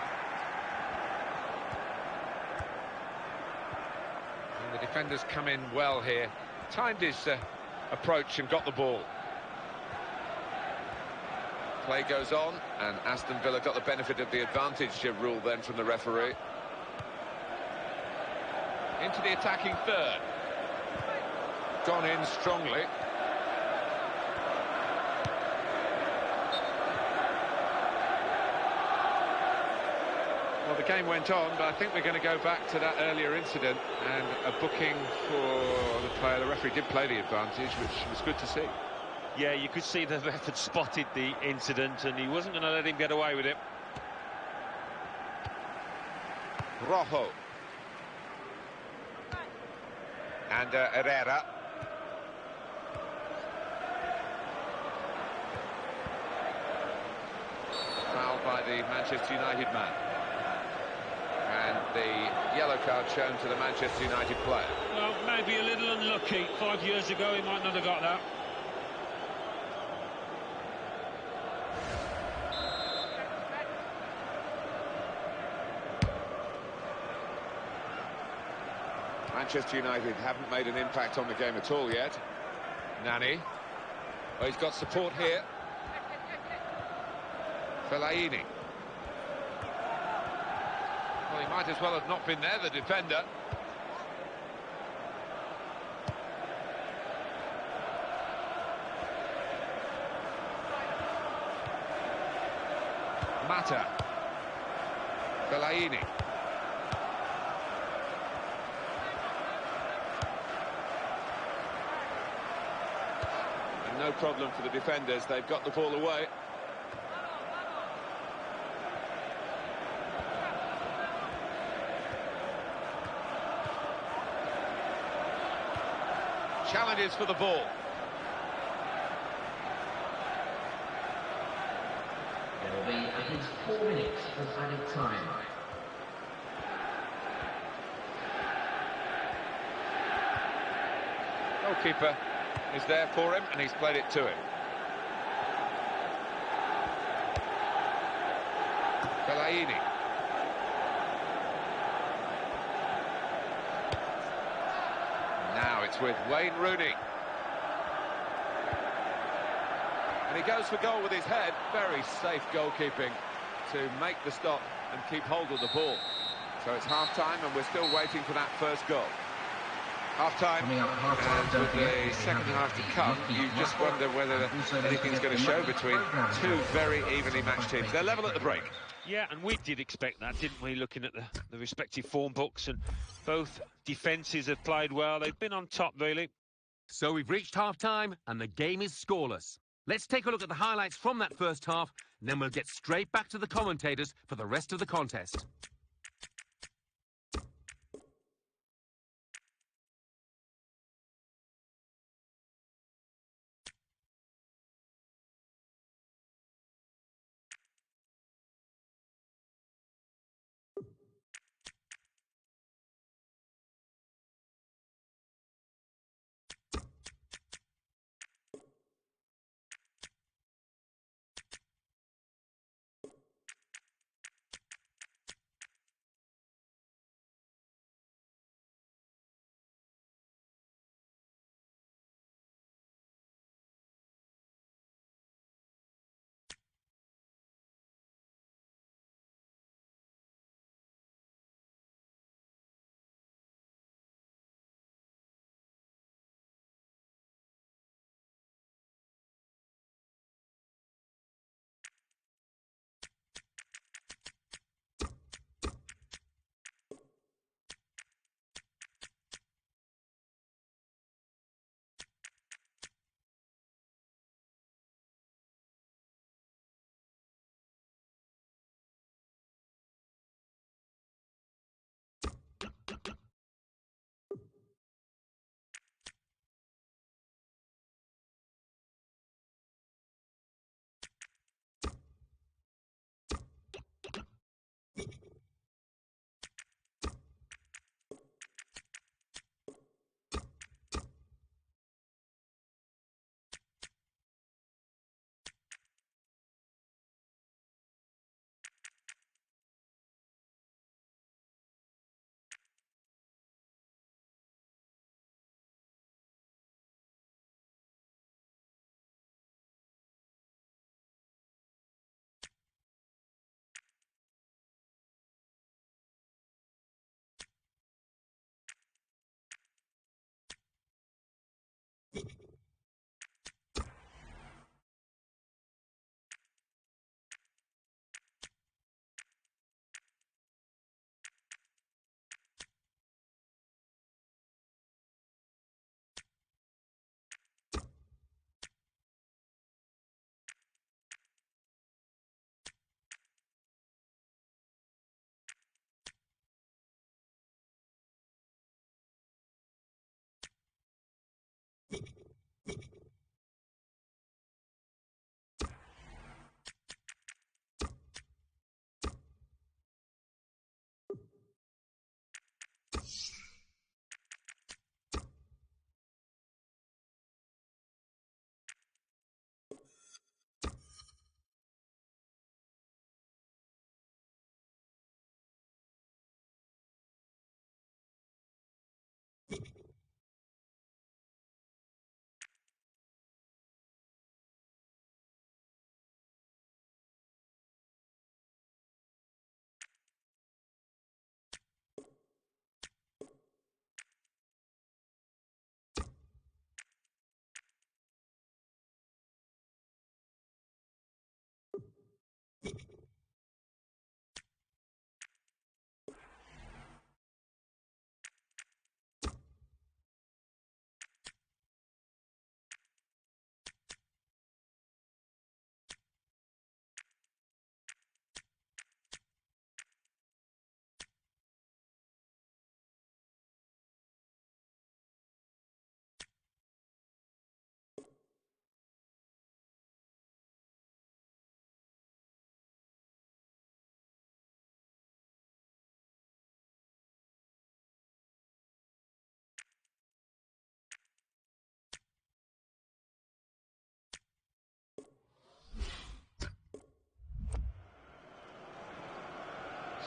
And the defenders come in well here. Timed his approach and got the ball. Play goes on, and Aston Villa got the benefit of the advantage rule then from the referee. Into the attacking third. Gone in strongly. Well, the game went on, but I think we're going to go back to that earlier incident and a booking for the player. The referee did play the advantage, which was good to see. Yeah, you could see the ref had spotted the incident and he wasn't going to let him get away with it. Rojo. And Herrera. Foul by the Manchester United man. And the yellow card shown to the Manchester United player. Well, maybe a little unlucky. 5 years ago, he might not have got that. Manchester United haven't made an impact on the game at all yet. Nani. Well, he's got support here. Fellaini. Well, he might as well have not been there, the defender. Mata. Fellaini. And no problem for the defenders, they've got the ball away. Challenges for the ball. There will be at least 4 minutes of added time. Goalkeeper is there for him and he's played it to him. Fellaini. Now it's with Wayne Rooney. And he goes for goal with his head. Very safe goalkeeping to make the stop and keep hold of the ball. So it's half-time and we're still waiting for that first goal. Half-time, and with the second half to come, you just wonder whether anything's going to show between two very evenly matched teams. They're level at the break. Yeah, and we did expect that, didn't we, looking at the respective form books, and both defences have played well. They've been on top, really. So we've reached half-time, and the game is scoreless. Let's take a look at the highlights from that first half, and then we'll get straight back to the commentators for the rest of the contest.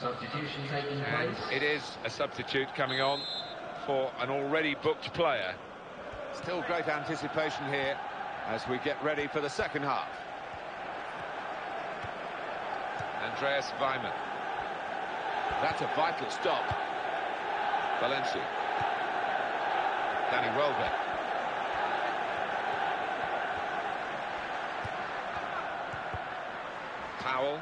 Substitution taking And place. it is a substitute coming on for an already booked player. Still great anticipation here as we get ready for the second half. Andreas Weimann. That's a vital stop. Valencia. Danny Welbeck. Powell.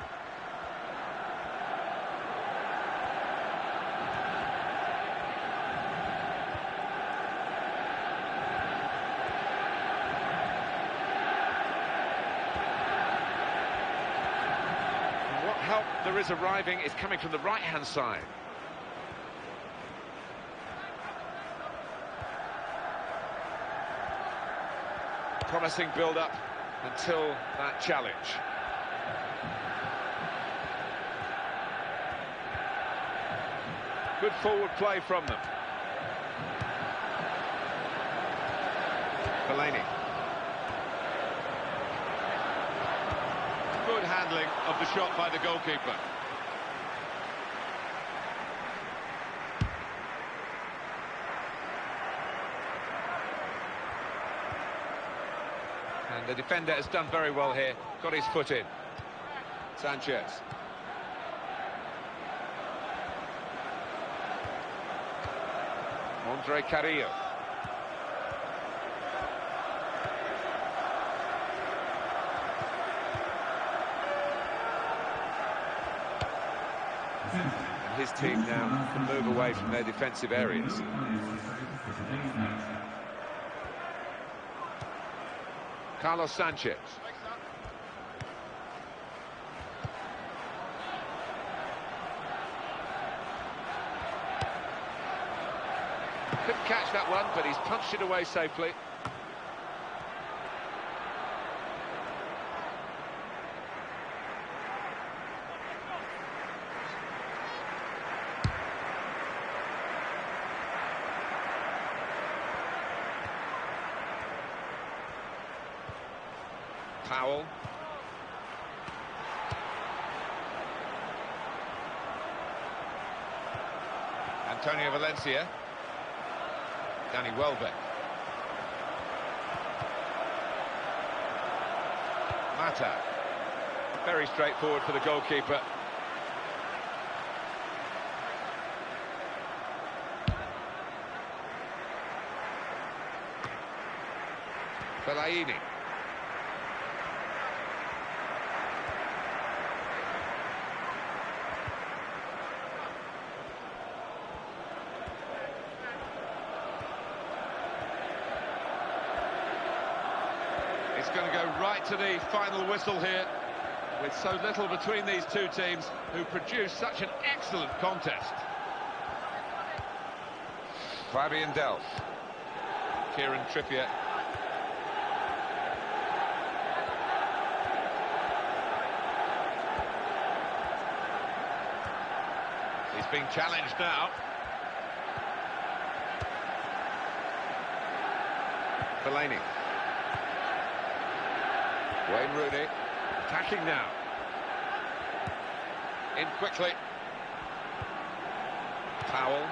What help there is arriving is coming from the right-hand side. Promising build-up until that challenge. Good forward play from them. Fellaini. Good handling of the shot by the goalkeeper. And the defender has done very well here. Got his foot in. Sanchez. Andre Carrillo. And his team now can move away from their defensive areas. Carlos Sanchez. Couldn't catch that one, but he's punched it away safely. Powell. Antonio Valencia. Danny Welbeck. Mata. Very straightforward for the goalkeeper. Fellaini. It's going to go right to the final whistle here, with so little between these two teams who produced such an excellent contest. Fabian Delph. Kieran Trippier. He's being challenged now. Fellaini. Wayne Rooney attacking now. In quickly. Powell.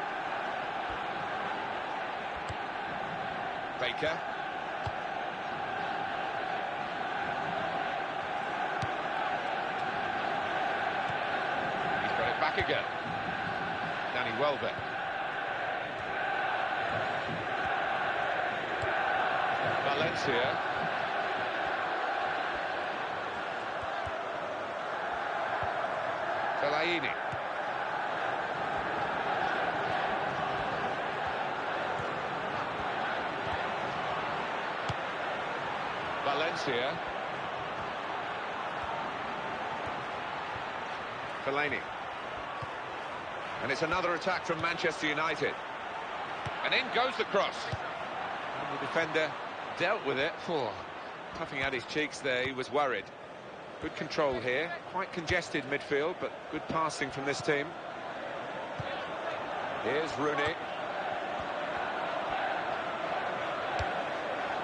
Baker. He's got it back again. Danny Welbeck. Valencia. Fellaini. Valencia. Fellaini. And it's another attack from Manchester United. And in goes the cross. And the defender dealt with it. Oh, puffing out his cheeks there, he was worried. Good control here. Quite congested midfield, but good passing from this team. Here's Rooney.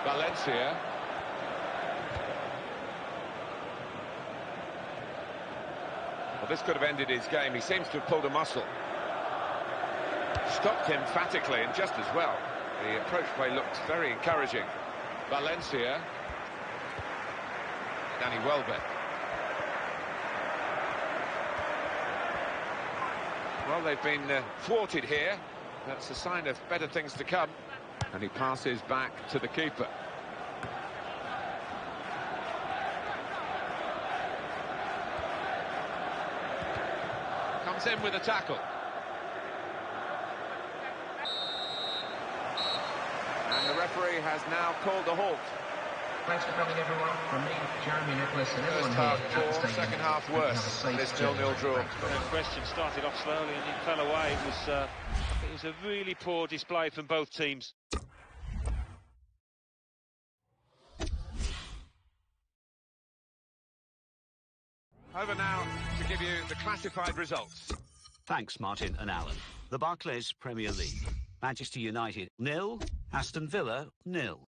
Valencia. Well, this could have ended his game. He seems to have pulled a muscle. Stopped emphatically and just as well. The approach play looked very encouraging. Valencia. Danny Welbeck. Well, they've been thwarted here. That's a sign of better things to come. And he passes back to the keeper. Comes in with a tackle. And the referee has now called a halt. Thanks for coming, everyone. From me, Jeremy Nicholas, and everyone First here half at the poor, stadium. second half worse. This 0-0 draw. No question, started off slowly and it fell away. It was a really poor display from both teams. Over now to give you the classified results. Thanks, Martin and Alan. The Barclays Premier League. Manchester United 0, Aston Villa 0.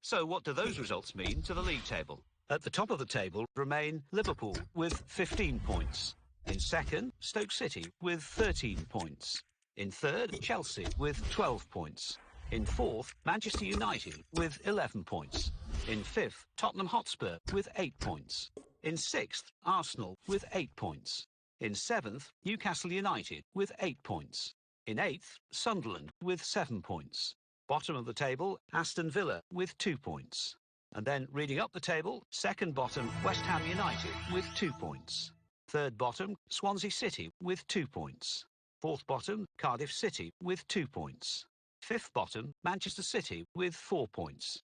So what do those results mean to the league table? At the top of the table remain Liverpool with 15 points. In second, Stoke City with 13 points. In third, Chelsea with 12 points. In fourth, Manchester United with 11 points. In fifth, Tottenham Hotspur with 8 points. In sixth, Arsenal with 8 points. In seventh, Newcastle United with 8 points. In eighth, Sunderland with 7 points. Bottom of the table, Aston Villa with 2 points. And then reading up the table, second bottom, West Ham United with 2 points. Third bottom, Swansea City with 2 points. Fourth bottom, Cardiff City with 2 points. Fifth bottom, Manchester City with 4 points.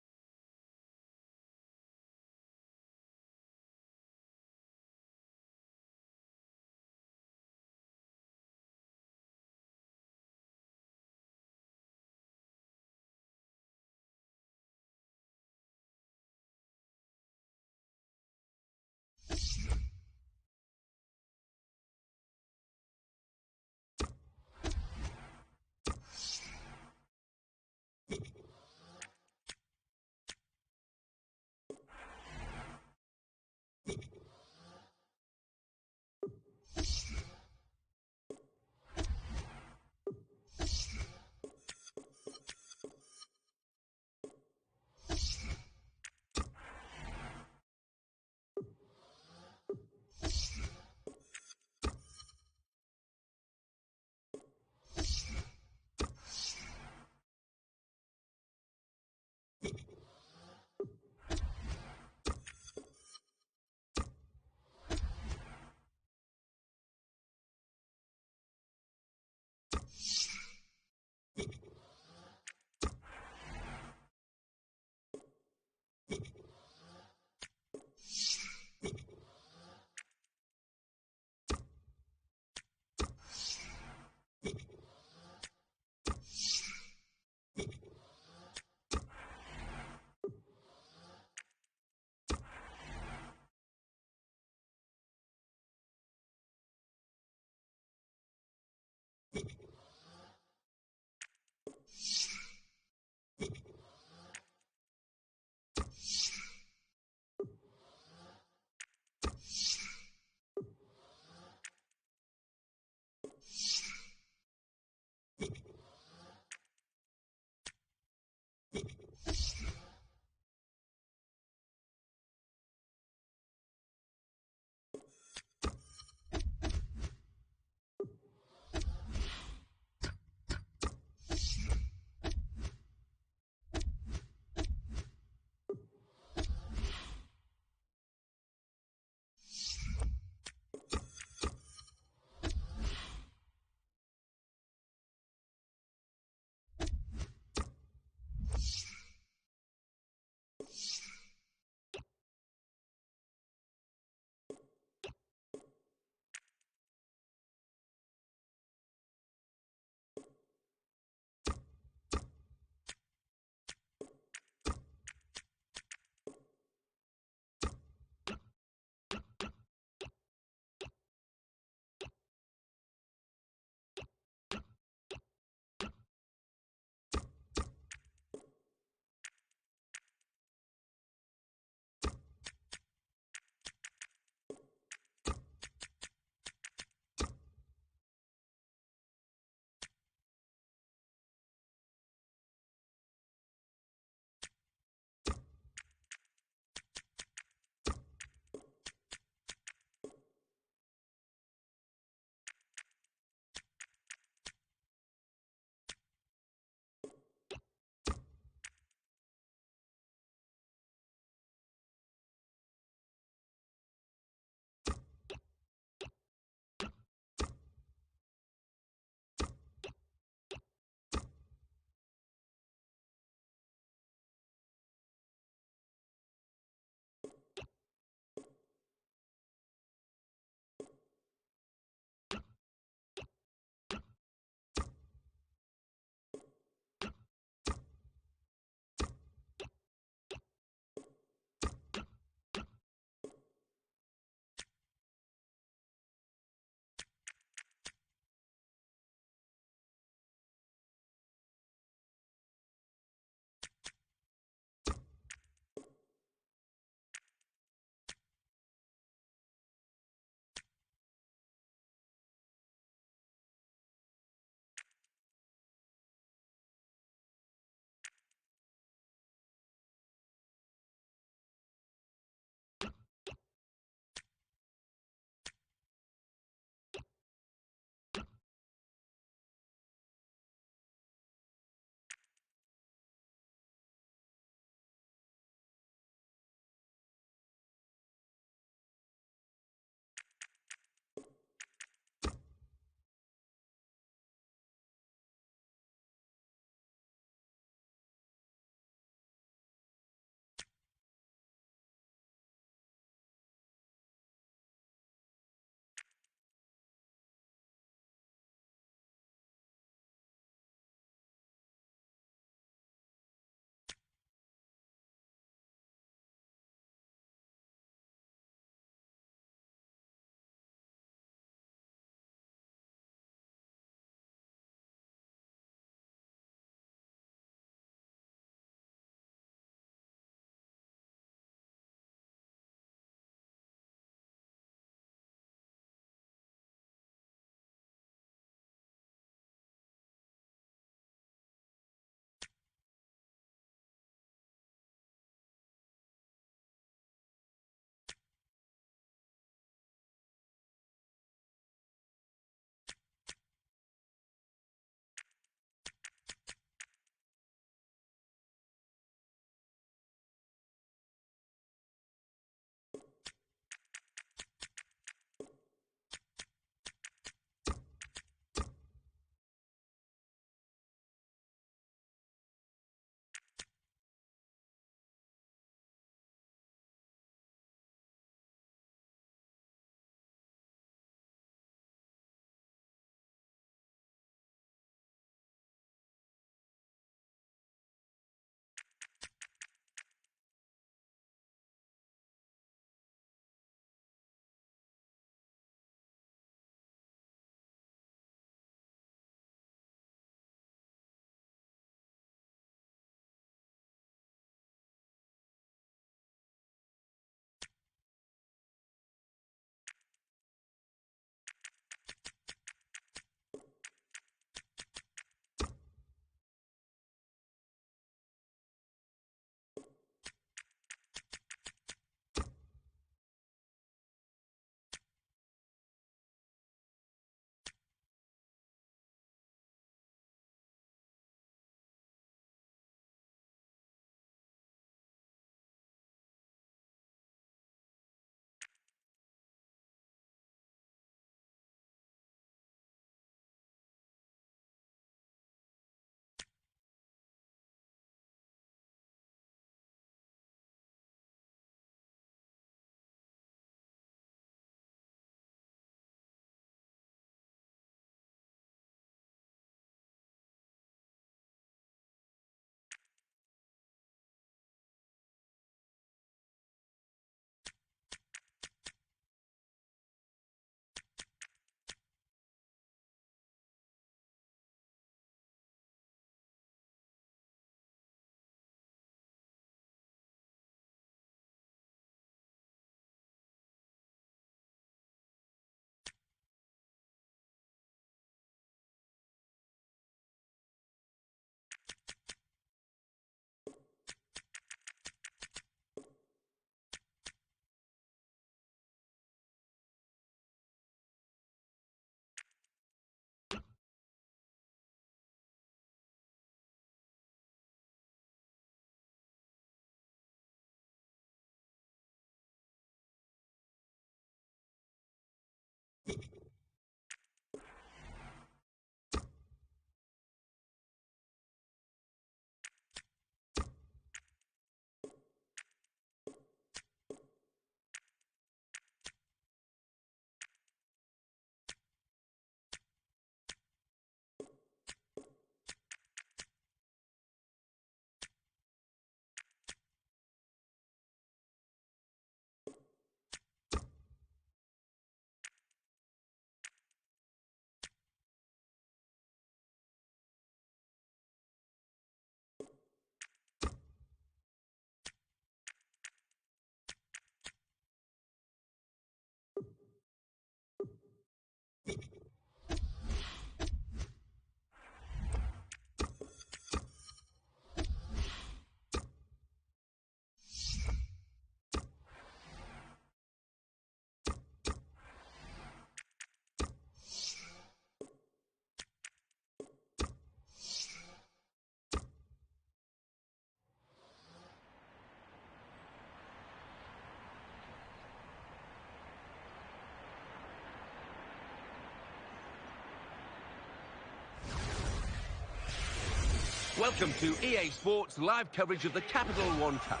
Welcome to EA Sports live coverage of the Capital One Cup.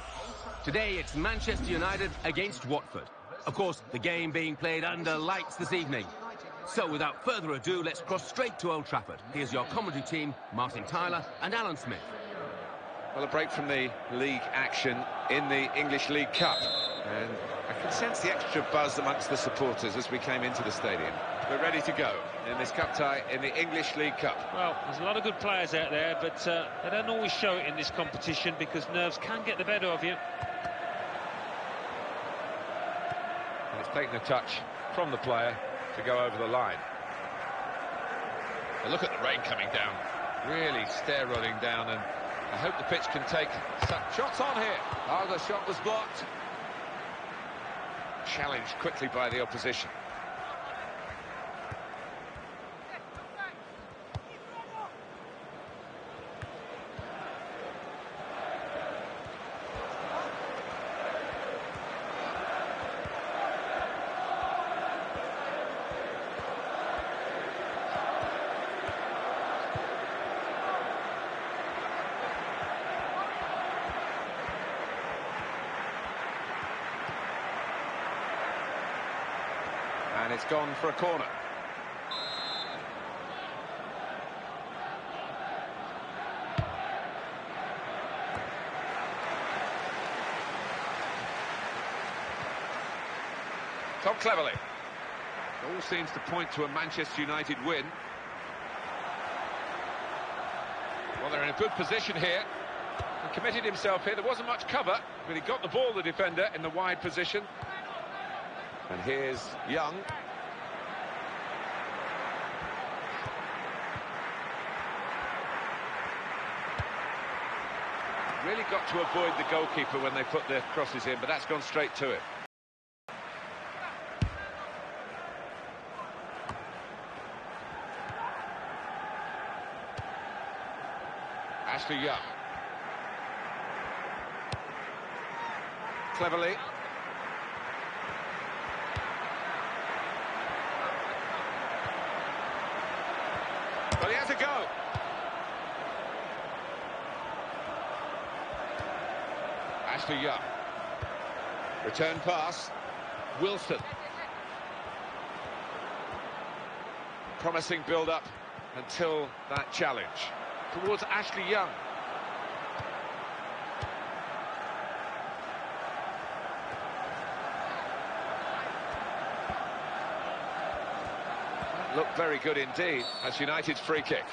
Today it's Manchester United against Watford. Of course, the game being played under lights this evening. So without further ado, let's cross straight to Old Trafford. Here's your commentary team, Martin Tyler and Alan Smith. Well, a break from the league action in the English League Cup. And I can sense the extra buzz amongst the supporters as we came into the stadium. We're ready to go in this cup tie in the English League Cup. Well, there's a lot of good players out there, but they don't always show it in this competition because nerves can get the better of you. And it's taken a touch from the player to go over the line. But look at the rain coming down, really steroiding down, and I hope the pitch can take some shots on here. Oh, the shot was blocked. Challenged quickly by the opposition. And it's gone for a corner. Tom Cleverley. All seems to point to a Manchester United win. Well, they're in a good position here. He committed himself here. There wasn't much cover, but he got the ball, the defender, in the wide position. And here's Young. Really got to avoid the goalkeeper when they put their crosses in, but that's gone straight to it. Ashley Young. Cleverly. Well, he has a go. Ashley Young. Return pass. Wilson. Promising build-up until that challenge. Towards Ashley Young. Looked very good indeed. That's United's free kick.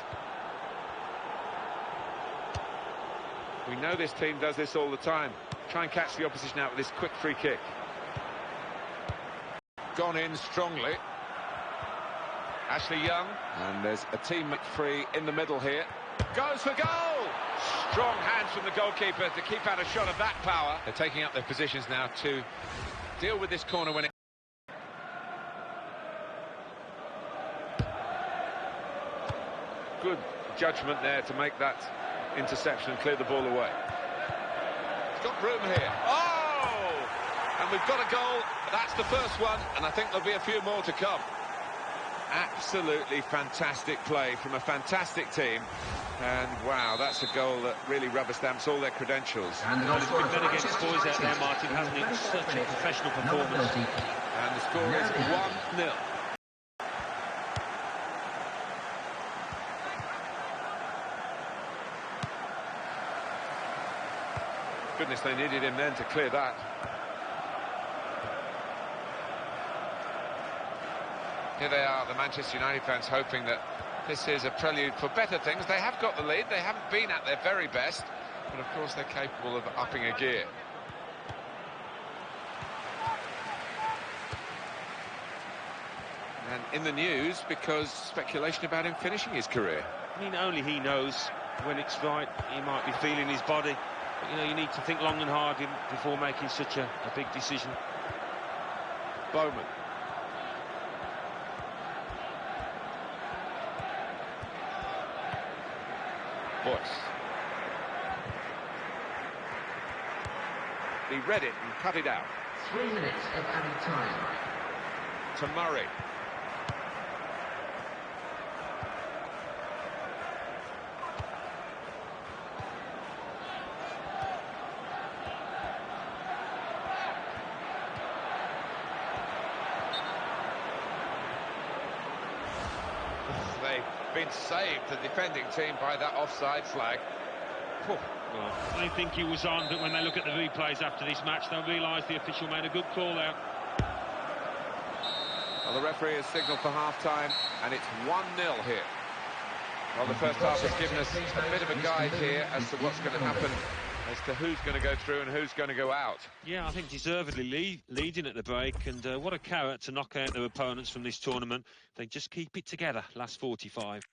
We know this team does this all the time. Try and catch the opposition out with this quick free kick. Gone in strongly. Ashley Young. And there's a teammate free in the middle here. Goes for goal! Strong hands from the goalkeeper to keep out a shot of that power. They're taking up their positions now to deal with this corner when it... Good judgment there to make that interception and clear the ball away. He's got room here. Oh! And we've got a goal. That's the first one, and I think there'll be a few more to come. Absolutely fantastic play from a fantastic team. And wow, that's a goal that really rubber stamps all their credentials. And the goal It's been scorer men for against Manchester boys out there, United. Martin, hasn't it? Such a professional performance. And the score is 1-0. Goodness, they needed him then to clear that. Here they are, the Manchester United fans, hoping that this is a prelude for better things. They have got the lead, they haven't been at their very best, but of course they're capable of upping a gear. And in the news because speculation about him finishing his career. I mean, only he knows when it's right. He might be feeling his body. But, you know, you need to think long and hard before making such a big decision. Bowman. Boyce. He read it and cut it out. 3 minutes of added time. To Murray. They've been saved, the defending team, by that offside flag. Well, I think he was on, but when they look at the replays after this match, they'll realise the official made a good call out. Well, the referee has signalled for half-time, and it's 1-0 here. Well, the first half has given us a bit of a guide here as to what's going to happen, as to who's going to go through and who's going to go out. Yeah, I think deservedly leading at the break, and what a carrot to knock out their opponents from this tournament. They just keep it together, last 45.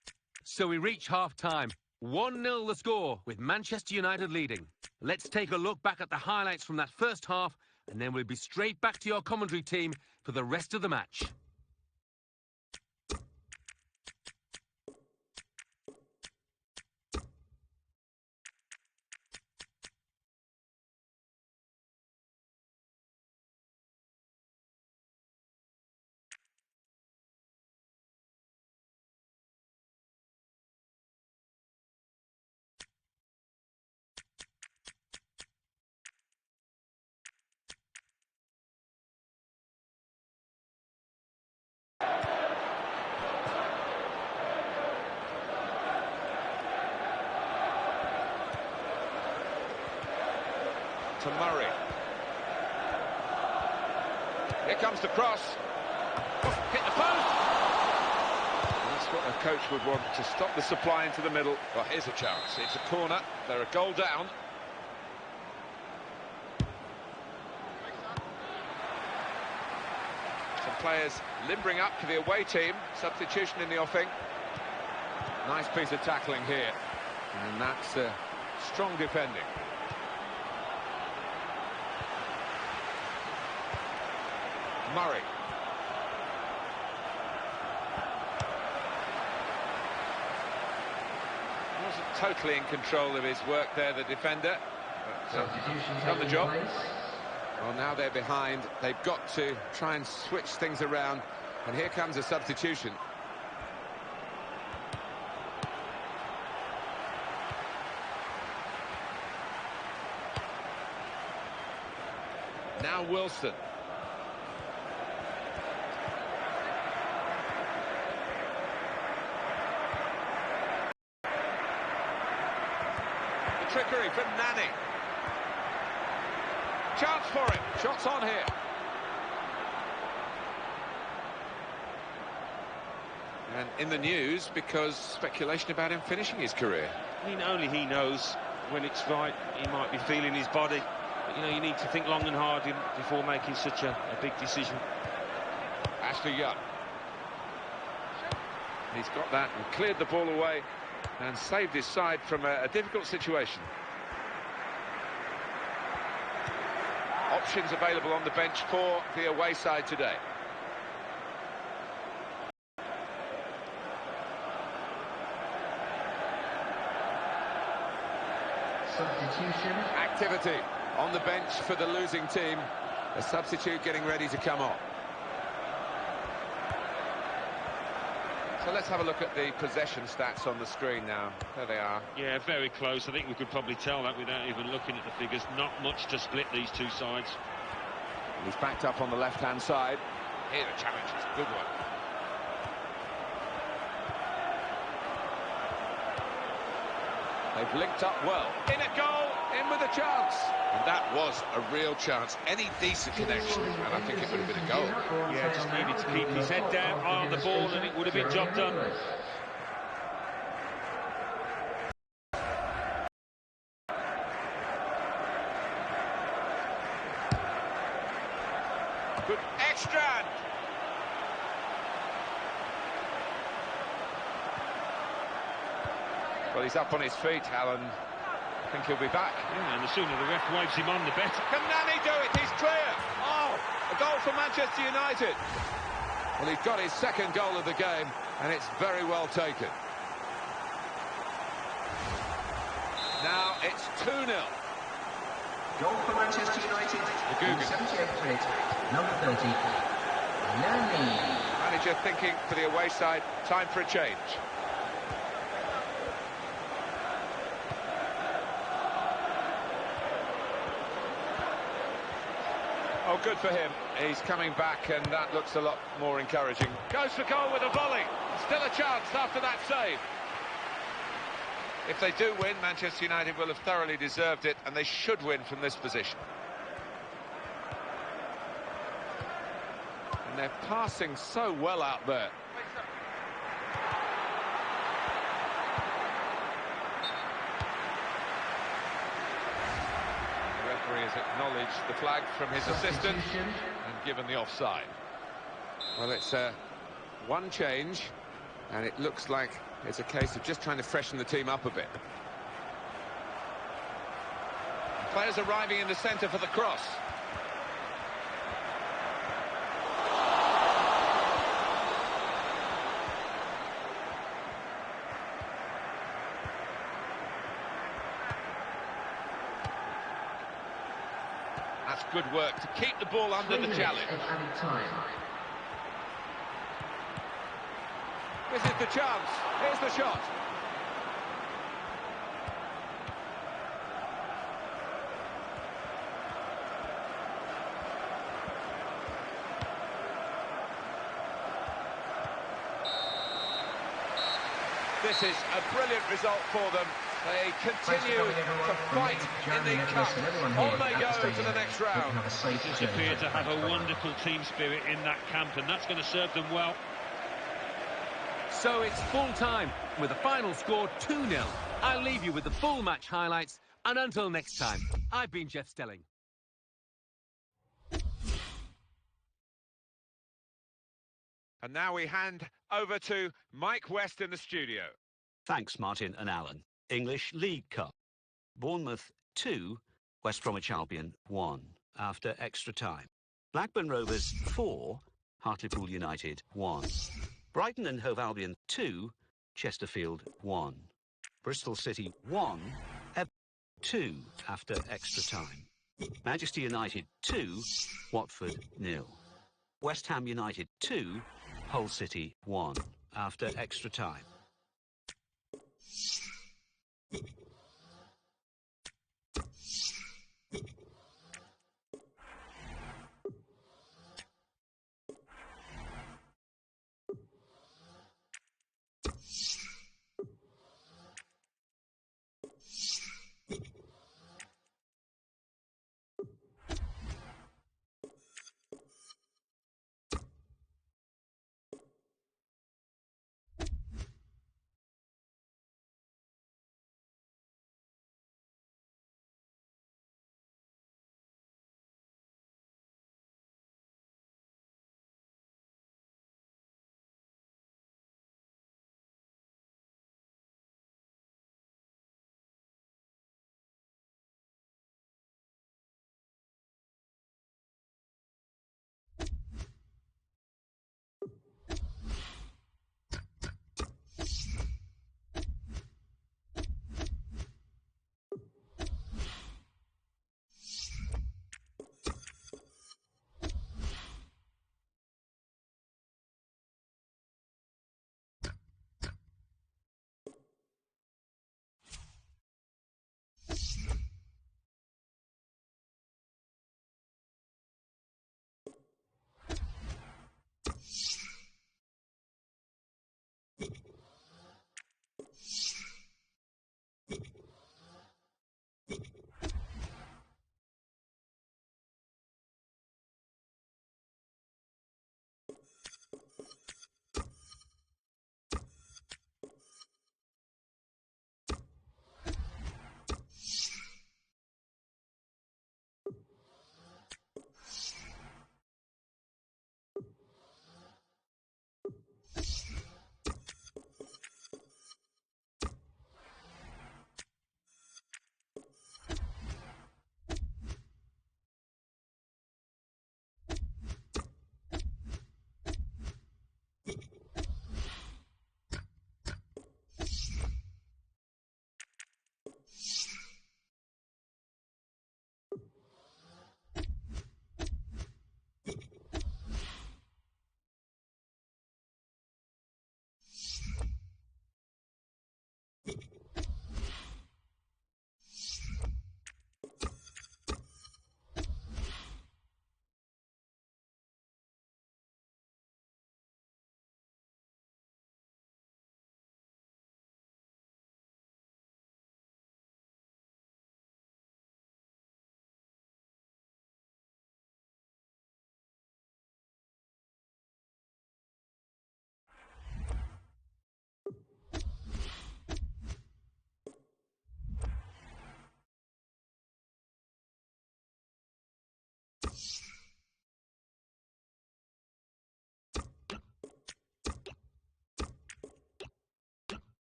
So we reach half-time. 1-0 the score, with Manchester United leading. Let's take a look back at the highlights from that first half, and then we'll be straight back to your commentary team for the rest of the match. To Murray. Here comes the cross. Oh, hit the post! That's what a coach would want, to stop the supply into the middle. Well, here's a chance. It's a corner. They're a goal down. Some players limbering up for the away team. Substitution in the offing. Nice piece of tackling here. And that's strong defending. Murray. Wasn't totally in control of his work there, the defender. But done the job. Well, now they're behind. They've got to try and switch things around. And here comes a substitution. Now Wilson. Trickery from Nani. Chance for him. Shots on here. And in the news because speculation about him finishing his career. I mean, only he knows when it's right. He might be feeling his body. But, you know, you need to think long and hard before making such a big decision. Ashley Young. He's got that and cleared the ball away and saved his side from a difficult situation. Options available on the bench for the away side today. Substitution. Activity on the bench for the losing team. A substitute getting ready to come on. So let's have a look at the possession stats on the screen now. There they are. Yeah, very close. I think we could probably tell that without even looking at the figures. Not much to split these two sides. He's backed up on the left-hand side. Here the challenge is a good one. They've linked up well. In a goal, in with a chance. And that was a real chance. Any decent connection, and I think it would have been a goal. Yeah, just needed to keep his head down, eye on the ball, and it would have been job done. Good extra. Well, he's up on his feet, Alan. I think he'll be back. Yeah, and the sooner the ref waves him on, the better. Can Nani do it? He's clear. Oh, a goal for Manchester United. Well, he's got his second goal of the game, and it's very well taken. Now it's 2-0. Goal for Manchester United. In the 78th minute, number 30, Nani. Manager thinking for the away side, time for a change. Oh, good for him. He's coming back, and that looks a lot more encouraging. Goes for goal with a volley. Still a chance after that save. If they do win, Manchester United will have thoroughly deserved it, and they should win from this position. And they're passing so well out there. The referee has acknowledged the flag from his assistant and given the offside. Well, it's one change, and it looks like it's a case of just trying to freshen the team up a bit. Players arriving in the centre for the cross. That's good work to keep the ball under the challenge. This is the chance. Here's the shot. This is a brilliant result for them. They continue to fight in the cup. On they go to the next round. They just appear to have a wonderful team spirit in that camp, and that's going to serve them well. So it's full time with a final score 2-0. I'll leave you with the full match highlights, and until next time, I've been Jeff Stelling. And now we hand over to Mike West in the studio. Thanks, Martin and Alan. English League Cup. Bournemouth 2, West Bromwich Albion 1 after extra time. Blackburn Rovers 4, Hartlepool United 1. Brighton and Hove Albion 2, Chesterfield 1. Bristol City 1, Everton 2 after extra time. Manchester United 2, Watford 0. West Ham United 2, Hull City 1 after extra time.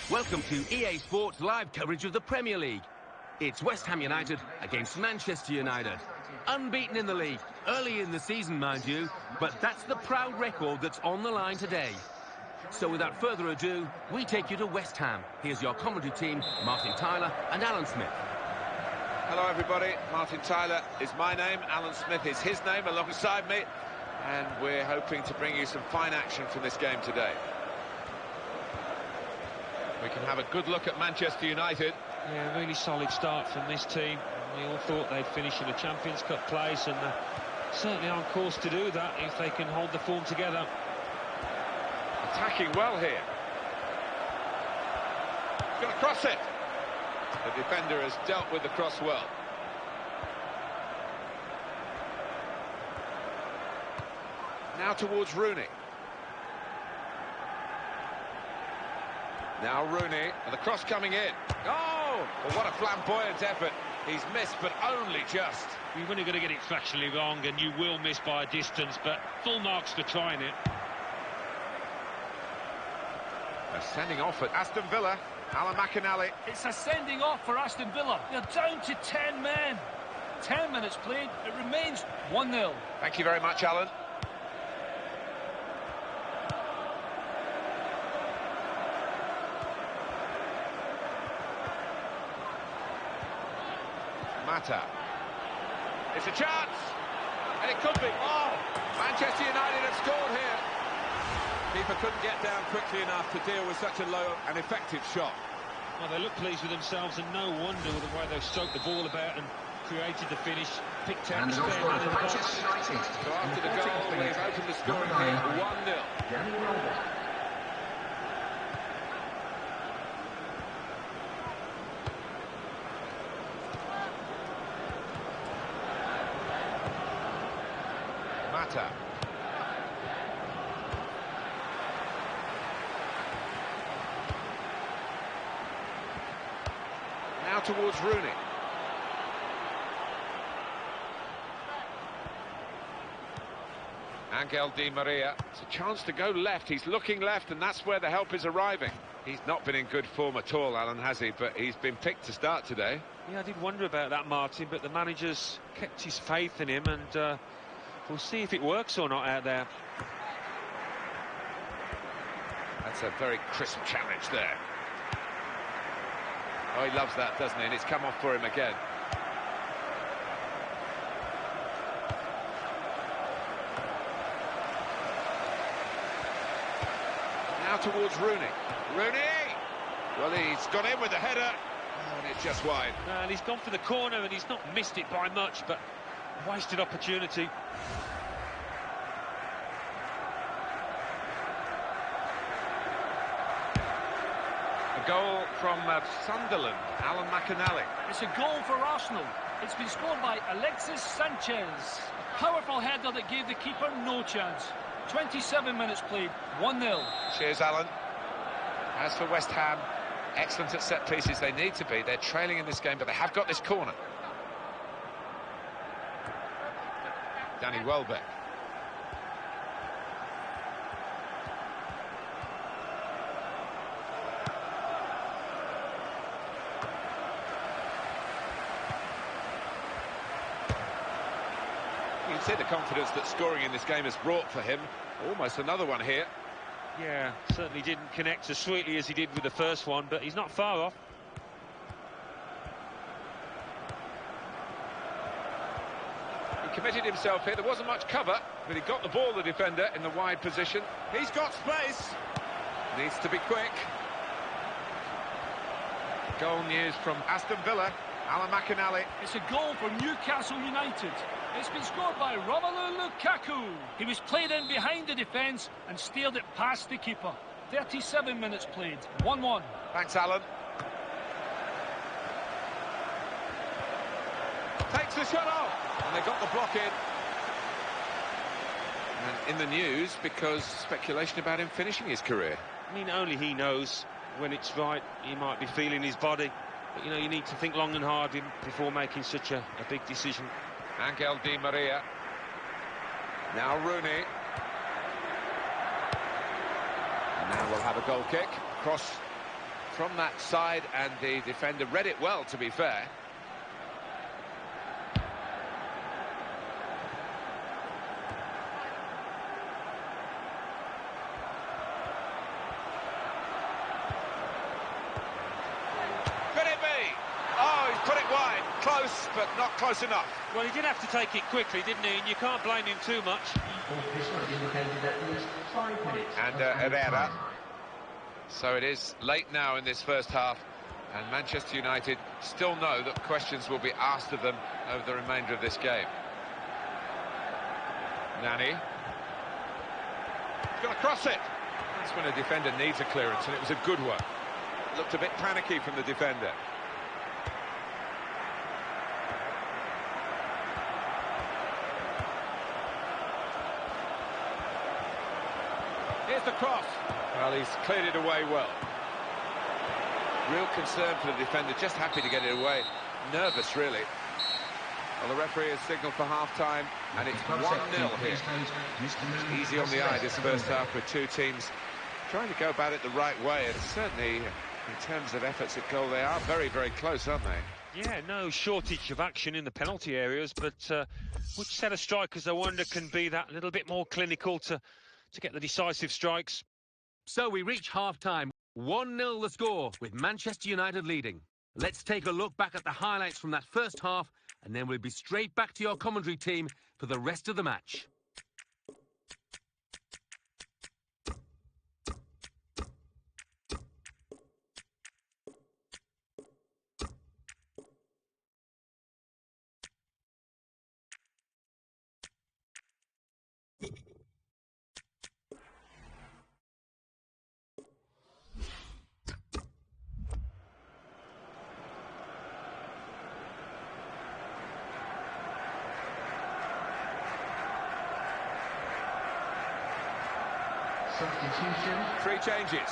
Welcome to EA Sports live coverage of the Premier League. It's West Ham United against Manchester United. Unbeaten in the league, early in the season, mind you, but that's the proud record that's on the line today. So without further ado, we take you to West Ham. Here's your commentary team, Martin Tyler and Alan Smith. Hello, everybody. Martin Tyler is my name. Alan Smith is his name alongside me. And we're hoping to bring you some fine action from this game today. We can have a good look at Manchester United. Yeah, really solid start from this team. We all thought they'd finish in a Champions Cup place, and certainly on course to do that if they can hold the form together. A Attacking well here. He's going to cross it. The defender has dealt with the cross well. Now towards Rooney. Now Rooney, and the cross coming in. Oh, well, what a flamboyant effort. He's missed, but only just. You're only going to get it fractionally wrong, and you will miss by a distance, but full marks for trying it. A sending off at Aston Villa. Alan McInally. It's a sending off for Aston Villa. They're down to 10 men. 10 minutes played. It remains 1-0. Thank you very much, Alan. Mata. It's a chance. And it could be. Oh, Manchester United have scored here. Keeper couldn't get down quickly enough to deal with such a low and effective shot. Well, they look pleased with themselves, and no wonder with the way they've stroked the ball about and created the finish. Picked out And the the goal spare scorer man in for the box. Manchester United. So after the goal, we've opened the scoring here 1-0. Mata. Now towards Rooney. Angel Di Maria. It's a chance to go left. He's looking left, and that's where the help is arriving. He's not been in good form at all, Alan, has he? But he's been picked to start today. Yeah, I did wonder about that, Martin, but the manager's kept his faith in him, and we'll see if it works or not out there. That's a very crisp challenge there. Oh, he loves that, doesn't he? And it's come off for him again. Now towards Rooney. Rooney! Well, he's got in with the header, and it's just wide. And he's gone for the corner, and he's not missed it by much, but wasted opportunity. A goal from Sunderland, Alan McInally. It's a goal for Arsenal. It's been scored by Alexis Sanchez. A powerful header that gave the keeper no chance. 27 minutes played, 1-0. Cheers, Alan. As for West Ham, excellent at set pieces. They need to be. They're trailing in this game, but they have got this corner. Danny Welbeck. You can see the confidence that scoring in this game has brought for him. Almost another one here. Yeah, certainly didn't connect as sweetly as he did with the first one, but he's not far off. He committed himself here. There wasn't much cover, but he got the ball, the defender, in the wide position. He's got space. Needs to be quick. Goal news from Aston Villa. Alan McInally. It's a goal for Newcastle United. It's been scored by Romelu Lukaku. He was played in behind the defence and steered it past the keeper. 37 minutes played, 1-1. Thanks, Alan. Takes the shot off, and they got the block in. And in the news because speculation about him finishing his career. I mean, only he knows when it's right. He might be feeling his body. But, you know, you need to think long and hard before making such a big decision. Angel Di Maria. Now Rooney. And now we'll have a goal kick. Cross from that side, and the defender read it well, to be fair. Close, but not close enough. Well, he did have to take it quickly, didn't he? And you can't blame him too much. And Herrera. So it is late now in this first half, and Manchester United still know that questions will be asked of them over the remainder of this game. Nani. He's going to cross it. That's when a defender needs a clearance, and it was a good one. Looked a bit panicky from the defender. Here's the cross. Well, he's cleared it away well. Real concern for the defender, just happy to get it away. Nervous, really. Well, the referee has signalled for half-time, and it's 1-0 here. Easy on the eye this first half with two teams trying to go about it the right way, and certainly in terms of efforts at goal, they are very, very close, aren't they? Yeah, no shortage of action in the penalty areas, but which set of strikers, I wonder, can be that little bit more clinical to get the decisive strikes? So we reach half-time. 1-0 the score, with Manchester United leading. Let's take a look back at the highlights from that first half, and then we'll be straight back to your commentary team for the rest of the match. Substitution. 3 changes.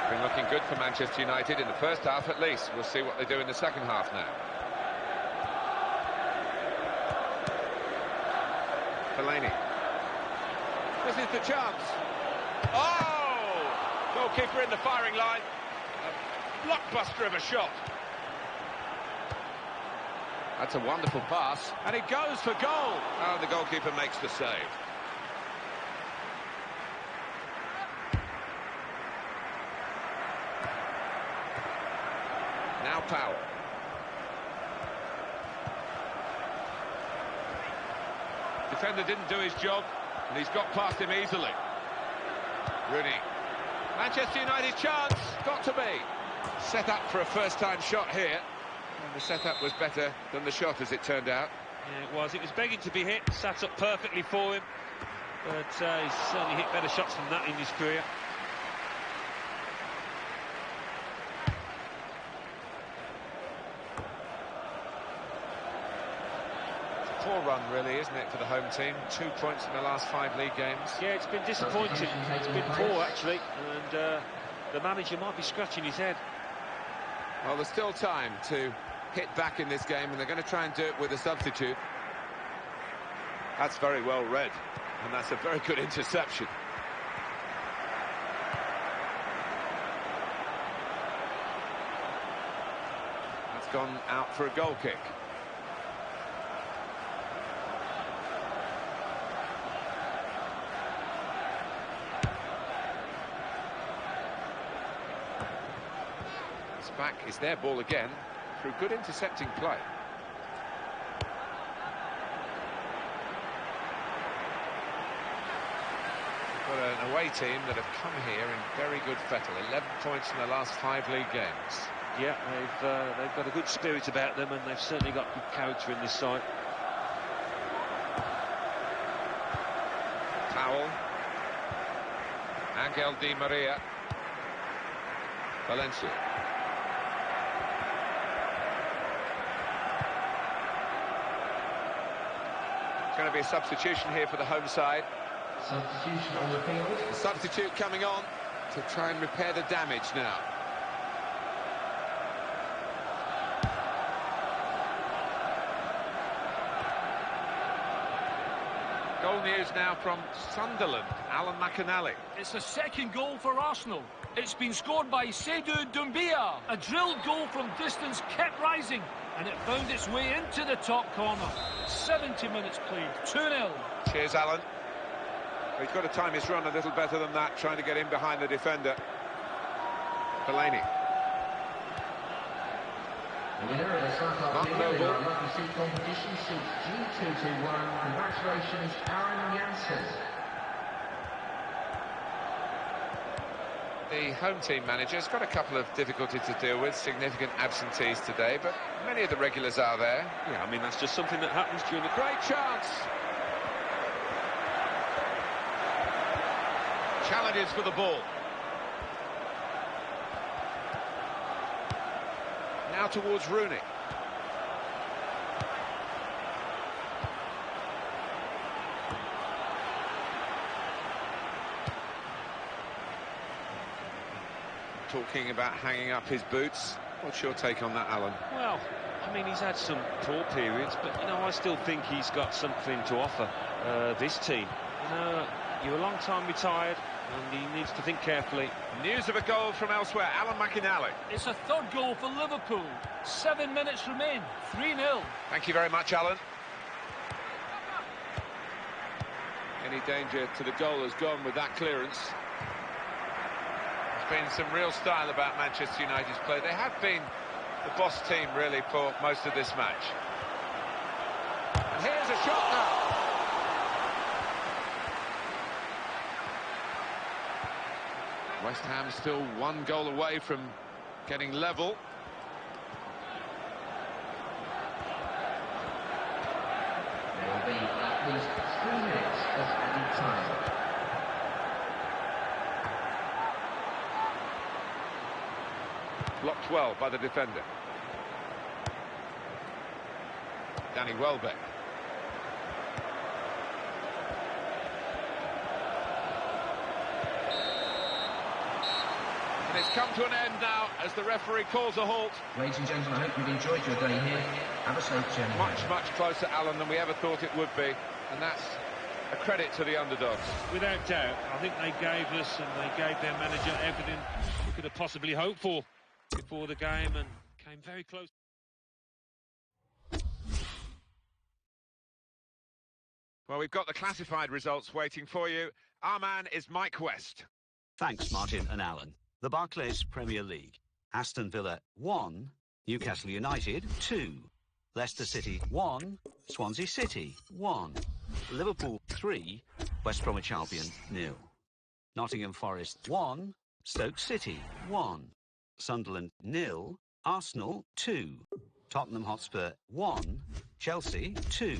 Been looking good for Manchester United in the first half at least. We'll see what they do in the second half now. Fellaini. This is the chance. Oh! Goalkeeper in the firing line. A blockbuster of a shot. That's a wonderful pass, and it goes for goal. Oh, the goalkeeper makes the save. Now Powell. Defender didn't do his job, and he's got past him easily. Rooney. Manchester United chance, got to be. Set up for a first-time shot here. And the setup was better than the shot, as it turned out. Yeah, it was. It was begging to be hit, sat up perfectly for him. But he's certainly hit better shots than that in his career. It's a poor run, really, isn't it, for the home team? 2 points in the last 5 league games. Yeah, it's been disappointing. It's been poor, actually. And the manager might be scratching his head. Well, there's still time to hit back in this game, and they're going to try and do it with a substitute. That's very well read, and that's a very good interception. That's gone out for a goal kick. It's back, it's their ball again, through good intercepting play. We've got an away team that have come here in very good fettle. 11 points in the last 5 league games. Yeah, they've got a good spirit about them, and they've certainly got good character in this side. Powell. Angel Di Maria. Valencia. Going to be a substitution here for the home side. Substitution on the field. The substitute coming on to try and repair the damage now. Goal news now from Sunderland, Alan McAnally. It's a second goal for Arsenal. It's been scored by Seydou Doumbia. A drilled goal from distance kept rising, and it found its way into the top corner. 70 minutes played, 2-0. Cheers, Alan. He's got to time his run a little better than that, trying to get in behind the defender. Fellaini. Winner of the South Mark Noble. Legacy competition suits G221. Congratulations, Aaron Janssen. The home team manager's got a couple of difficulties to deal with, significant absentees today, but many of the regulars are there. Yeah, I mean, that's just something that happens during the... Great chance! Challenges for the ball. Now towards Rooney. Talking about hanging up his boots. What's your take on that, Alan? Well, I mean, he's had some poor periods, but, you know, I still think he's got something to offer this team. You know, you're a long time retired, and he needs to think carefully. News of a goal from elsewhere. Alan McInally. It's a third goal for Liverpool. 7 minutes remain. 3-0. Thank you very much, Alan. Any danger to the goal has gone with that clearance. There's been some real style about Manchester United's play. They have been the boss team, really, for most of this match. And here's a shot now. West Ham still 1 goal away from getting level. There will be at least 3 minutes of added time. Blocked well by the defender. Danny Welbeck. And it's come to an end now as the referee calls a halt. Ladies and gentlemen, I hope you've enjoyed your day here. Have a safe journey. Much closer, Alan, than we ever thought it would be. And that's a credit to the underdogs. Without doubt, I think they gave us and they gave their manager everything we could have possibly hoped for before the game and came very close. Well, we've got the classified results waiting for you. Our man is Mike West. Thanks, Martin and Alan. The Barclays Premier League. Aston Villa 1, Newcastle United 2, Leicester City 1, Swansea City 1, Liverpool 3, West Bromwich Albion 0, Nottingham Forest 1, Stoke City 1, Sunderland 0, Arsenal 2, Tottenham Hotspur 1, Chelsea 2,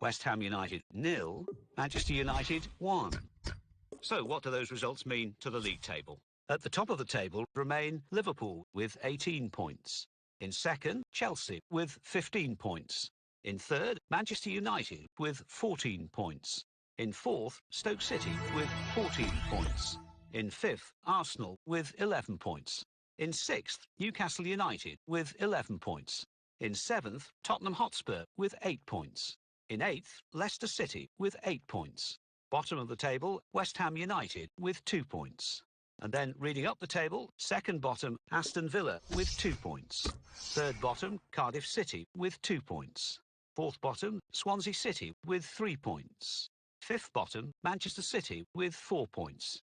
West Ham United 0, Manchester United 1. So what do those results mean to the league table? At the top of the table remain Liverpool with 18 points. In second, Chelsea with 15 points. In third, Manchester United with 14 points. In fourth, Stoke City with 14 points. In fifth, Arsenal with 11 points. In sixth, Newcastle United with 11 points. In seventh, Tottenham Hotspur with 8 points. In eighth, Leicester City with 8 points. Bottom of the table, West Ham United with 2 points. And then reading up the table, second bottom, Aston Villa with 2 points. Third bottom, Cardiff City with 2 points. Fourth bottom, Swansea City with 3 points. Fifth bottom, Manchester City with 4 points.